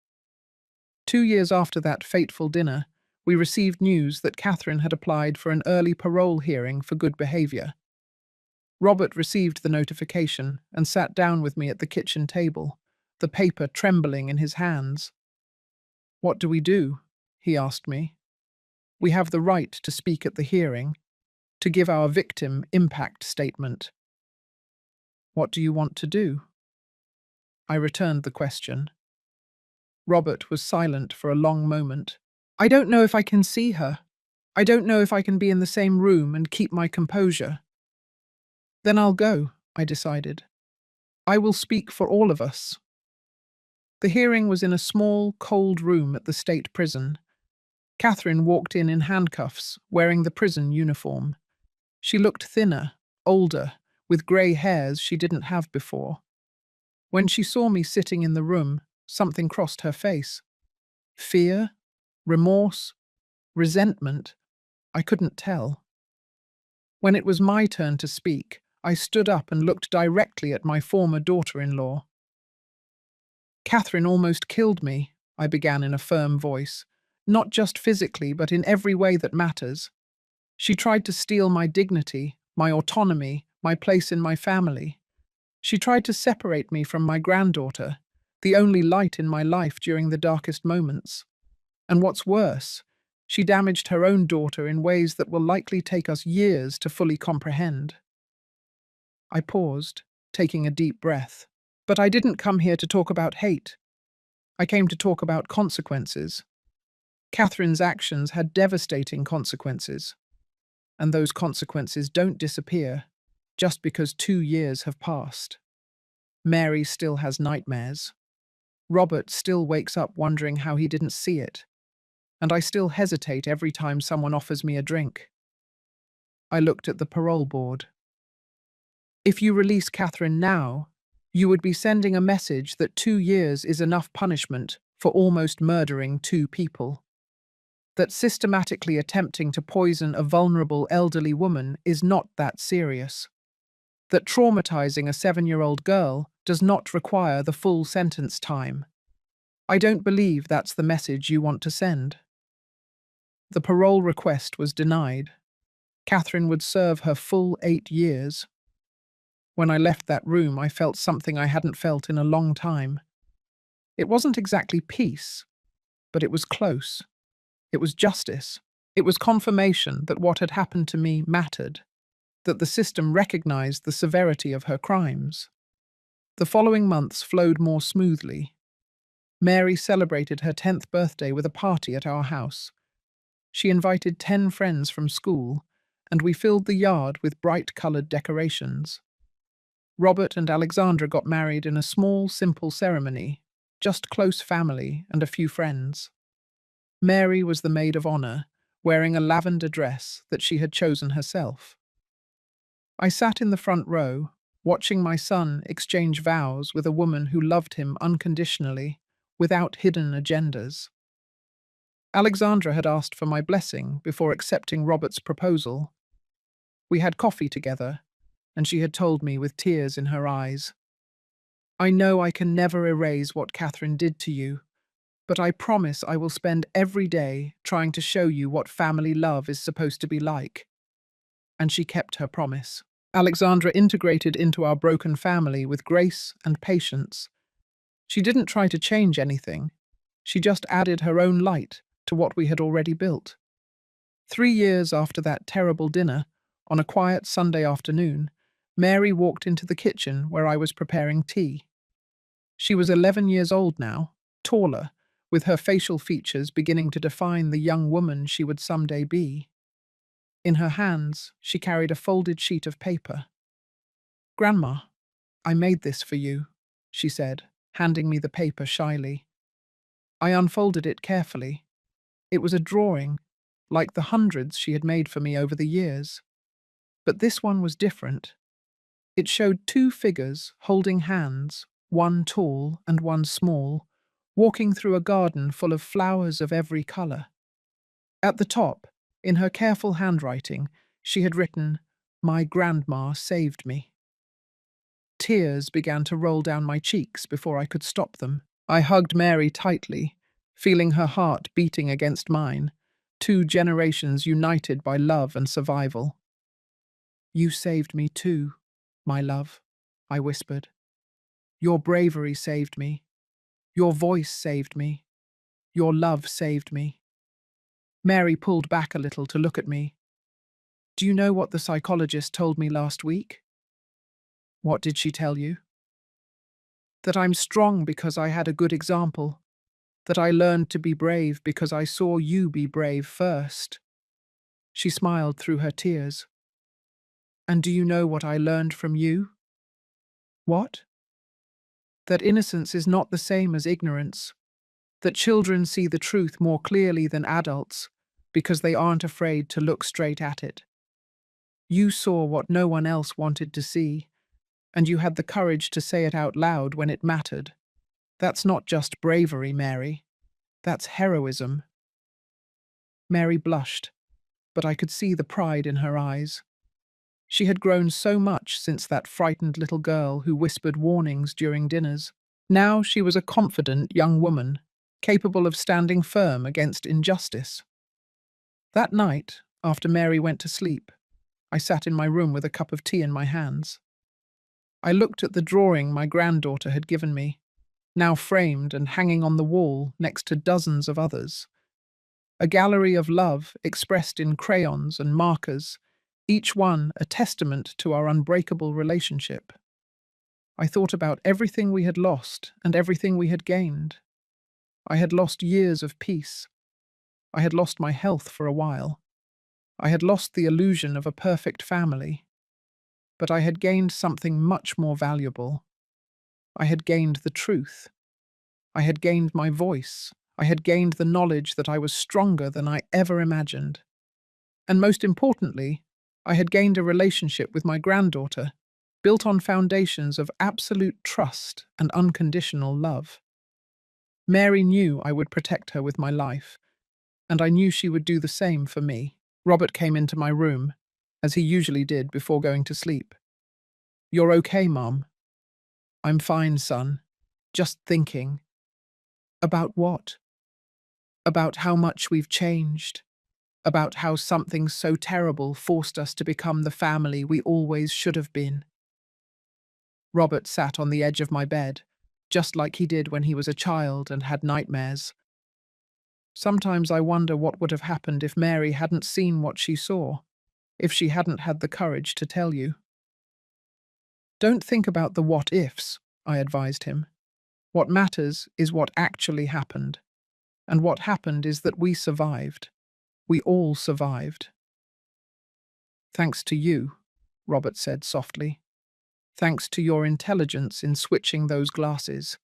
2 years after that fateful dinner, we received news that Catherine had applied for an early parole hearing for good behaviour. Robert received the notification and sat down with me at the kitchen table, the paper trembling in his hands. "What do we do?" he asked me. "We have the right to speak at the hearing, to give our victim impact statement." "What do you want to do?" I returned the question. Robert was silent for a long moment. "I don't know if I can see her. I don't know if I can be in the same room and keep my composure." "Then I'll go," I decided. "I will speak for all of us." The hearing was in a small, cold room at the state prison. Catherine walked in handcuffs, wearing the prison uniform. She looked thinner, older, with grey hairs she didn't have before. When she saw me sitting in the room, something crossed her face. Fear? Remorse? Resentment? I couldn't tell. When it was my turn to speak, I stood up and looked directly at my former daughter-in-law. "Catherine almost killed me," I began in a firm voice. "Not just physically, but in every way that matters. She tried to steal my dignity, my autonomy, my place in my family. She tried to separate me from my granddaughter, the only light in my life during the darkest moments. And what's worse, she damaged her own daughter in ways that will likely take us years to fully comprehend." I paused, taking a deep breath. "But I didn't come here to talk about hate. I came to talk about consequences. Catherine's actions had devastating consequences. And those consequences don't disappear just because 2 years have passed. Mary still has nightmares. Robert still wakes up wondering how he didn't see it. And I still hesitate every time someone offers me a drink." I looked at the parole board. "If you release Catherine now, you would be sending a message that 2 years is enough punishment for almost murdering 2 people. That systematically attempting to poison a vulnerable elderly woman is not that serious. That traumatizing a 7-year-old girl does not require the full sentence time. I don't believe that's the message you want to send." The parole request was denied. Catherine would serve her full 8 years. When I left that room, I felt something I hadn't felt in a long time. It wasn't exactly peace, but it was close. It was justice. It was confirmation that what had happened to me mattered, that the system recognized the severity of her crimes. The following months flowed more smoothly. Mary celebrated her 10th birthday with a party at our house. She invited 10 friends from school, and we filled the yard with bright-coloured decorations. Robert and Alexandra got married in a small, simple ceremony, just close family and a few friends. Mary was the maid of honour, wearing a lavender dress that she had chosen herself. I sat in the front row, watching my son exchange vows with a woman who loved him unconditionally, without hidden agendas. Alexandra had asked for my blessing before accepting Robert's proposal. We had coffee together, and she had told me with tears in her eyes, "I know I can never erase what Catherine did to you, but I promise I will spend every day trying to show you what family love is supposed to be like." And she kept her promise. Alexandra integrated into our broken family with grace and patience. She didn't try to change anything. She just added her own light to what we had already built. 3 years after that terrible dinner, on a quiet Sunday afternoon, Mary walked into the kitchen where I was preparing tea. She was 11 years old now, taller, with her facial features beginning to define the young woman she would someday be. In her hands, she carried a folded sheet of paper. "Grandma, I made this for you," she said, handing me the paper shyly. I unfolded it carefully. It was a drawing, like the hundreds she had made for me over the years. But this one was different. It showed two figures holding hands, one tall and one small, walking through a garden full of flowers of every colour. At the top, in her careful handwriting, she had written, "My grandma saved me." Tears began to roll down my cheeks before I could stop them. I hugged Mary tightly, feeling her heart beating against mine, 2 generations united by love and survival. "You saved me too, my love," I whispered. "Your bravery saved me. Your voice saved me. Your love saved me." Mary pulled back a little to look at me. "Do you know what the psychologist told me last week?" "What did she tell you?" "That I'm strong because I had a good example. That I learned to be brave because I saw you be brave first." She smiled through her tears. "And do you know what I learned from you?" "What?" "That innocence is not the same as ignorance. That children see the truth more clearly than adults because they aren't afraid to look straight at it. You saw what no one else wanted to see, and you had the courage to say it out loud when it mattered. That's not just bravery, Mary. That's heroism." Mary blushed, but I could see the pride in her eyes. She had grown so much since that frightened little girl who whispered warnings during dinners. Now she was a confident young woman, capable of standing firm against injustice. That night, after Mary went to sleep, I sat in my room with a cup of tea in my hands. I looked at the drawing my granddaughter had given me, now framed and hanging on the wall next to dozens of others. A gallery of love expressed in crayons and markers, each one a testament to our unbreakable relationship. I thought about everything we had lost and everything we had gained. I had lost years of peace. I had lost my health for a while. I had lost the illusion of a perfect family. But I had gained something much more valuable. I had gained the truth. I had gained my voice. I had gained the knowledge that I was stronger than I ever imagined. And most importantly, I had gained a relationship with my granddaughter, built on foundations of absolute trust and unconditional love. Mary knew I would protect her with my life, and I knew she would do the same for me. Robert came into my room, as he usually did before going to sleep. "You're okay, Mom?" "I'm fine, son. Just thinking." "About what?" "About how much we've changed. About how something so terrible forced us to become the family we always should have been." Robert sat on the edge of my bed, just like he did when he was a child and had nightmares. Sometimes I wonder what would have happened if Mary hadn't seen what she saw, if she hadn't had the courage to tell you. "Don't think about the what-ifs," I advised him. "What matters is what actually happened. And what happened is that we survived. We all survived. Thanks to you, Robert said softly. Thanks to your intelligence in switching those glasses.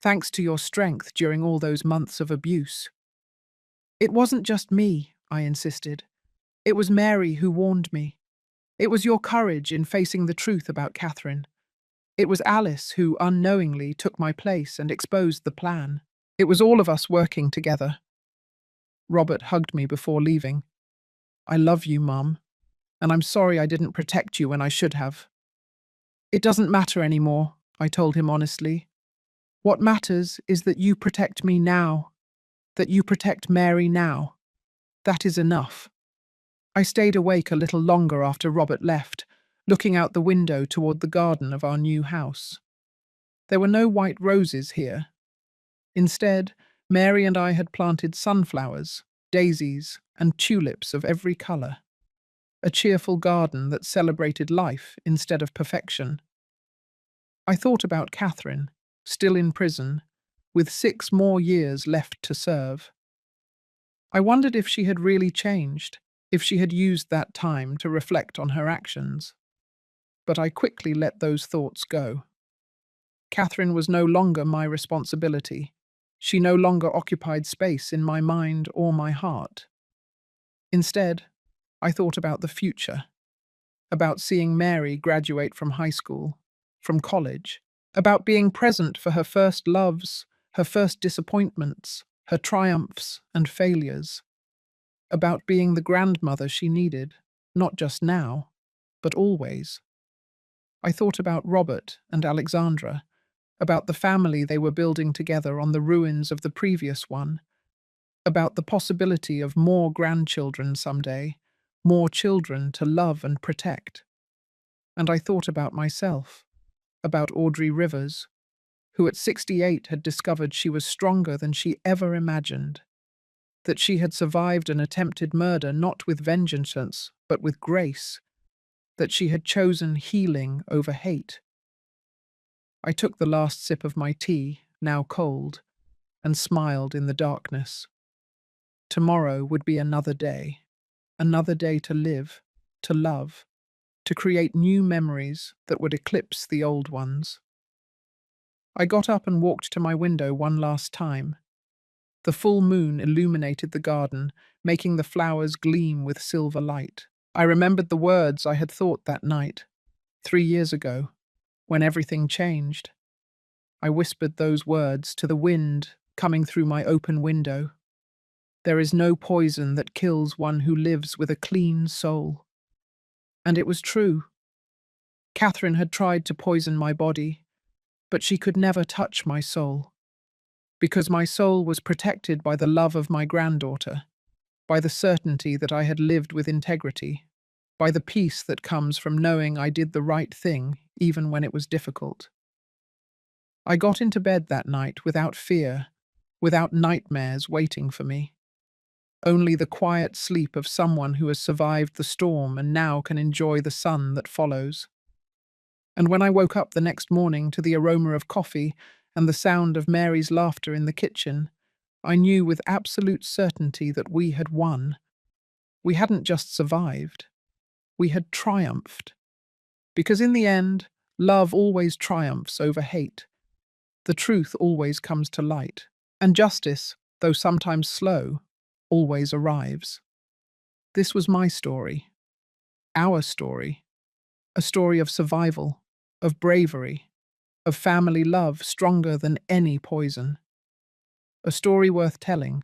Thanks to your strength during all those months of abuse. It wasn't just me, I insisted. It was Mary who warned me. It was your courage in facing the truth about Catherine. It was Alice who unknowingly took my place and exposed the plan. It was all of us working together. Robert hugged me before leaving. I love you, Mum, and I'm sorry I didn't protect you when I should have. It doesn't matter anymore, I told him honestly. What matters is that you protect me now, that you protect Mary now. That is enough. I stayed awake a little longer after Robert left, looking out the window toward the garden of our new house. There were no white roses here. Instead, Mary and I had planted sunflowers, daisies, and tulips of every colour. A cheerful garden that celebrated life instead of perfection. I thought about Catherine, still in prison, with 6 more years left to serve. I wondered if she had really changed, if she had used that time to reflect on her actions. But I quickly let those thoughts go. Catherine was no longer my responsibility. She no longer occupied space in my mind or my heart. Instead, I thought about the future, about seeing Mary graduate from high school, from college, about being present for her first loves, her first disappointments, her triumphs and failures, about being the grandmother she needed, not just now, but always. I thought about Robert and Alexandra, about the family they were building together on the ruins of the previous one, about the possibility of more grandchildren someday, more children to love and protect. And I thought about myself, about Audrey Rivers, who at 68 had discovered she was stronger than she ever imagined, that she had survived an attempted murder not with vengeance, but with grace, that she had chosen healing over hate. I took the last sip of my tea, now cold, and smiled in the darkness. Tomorrow would be another day to live, to love, to create new memories that would eclipse the old ones. I got up and walked to my window one last time. The full moon illuminated the garden, making the flowers gleam with silver light. I remembered the words I had thought that night, 3 years ago, when everything changed. I whispered those words to the wind coming through my open window. There is no poison that kills one who lives with a clean soul. And it was true. Catherine had tried to poison my body, but she could never touch my soul. Because my soul was protected by the love of my granddaughter, by the certainty that I had lived with integrity, by the peace that comes from knowing I did the right thing even when it was difficult. I got into bed that night without fear, without nightmares waiting for me. Only the quiet sleep of someone who has survived the storm and now can enjoy the sun that follows. And when I woke up the next morning to the aroma of coffee and the sound of Mary's laughter in the kitchen, I knew with absolute certainty that we had won. We hadn't just survived. We had triumphed. Because in the end, love always triumphs over hate. The truth always comes to light. And justice, though sometimes slow, always arrives. This was my story. Our story. A story of survival, of bravery, of family love stronger than any poison. A story worth telling,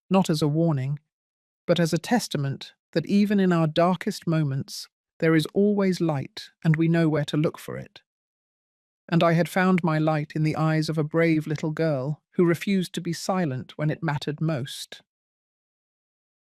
not as a warning, but as a testament that even in our darkest moments, there is always light and we know where to look for it. And I had found my light in the eyes of a brave little girl who refused to be silent when it mattered most.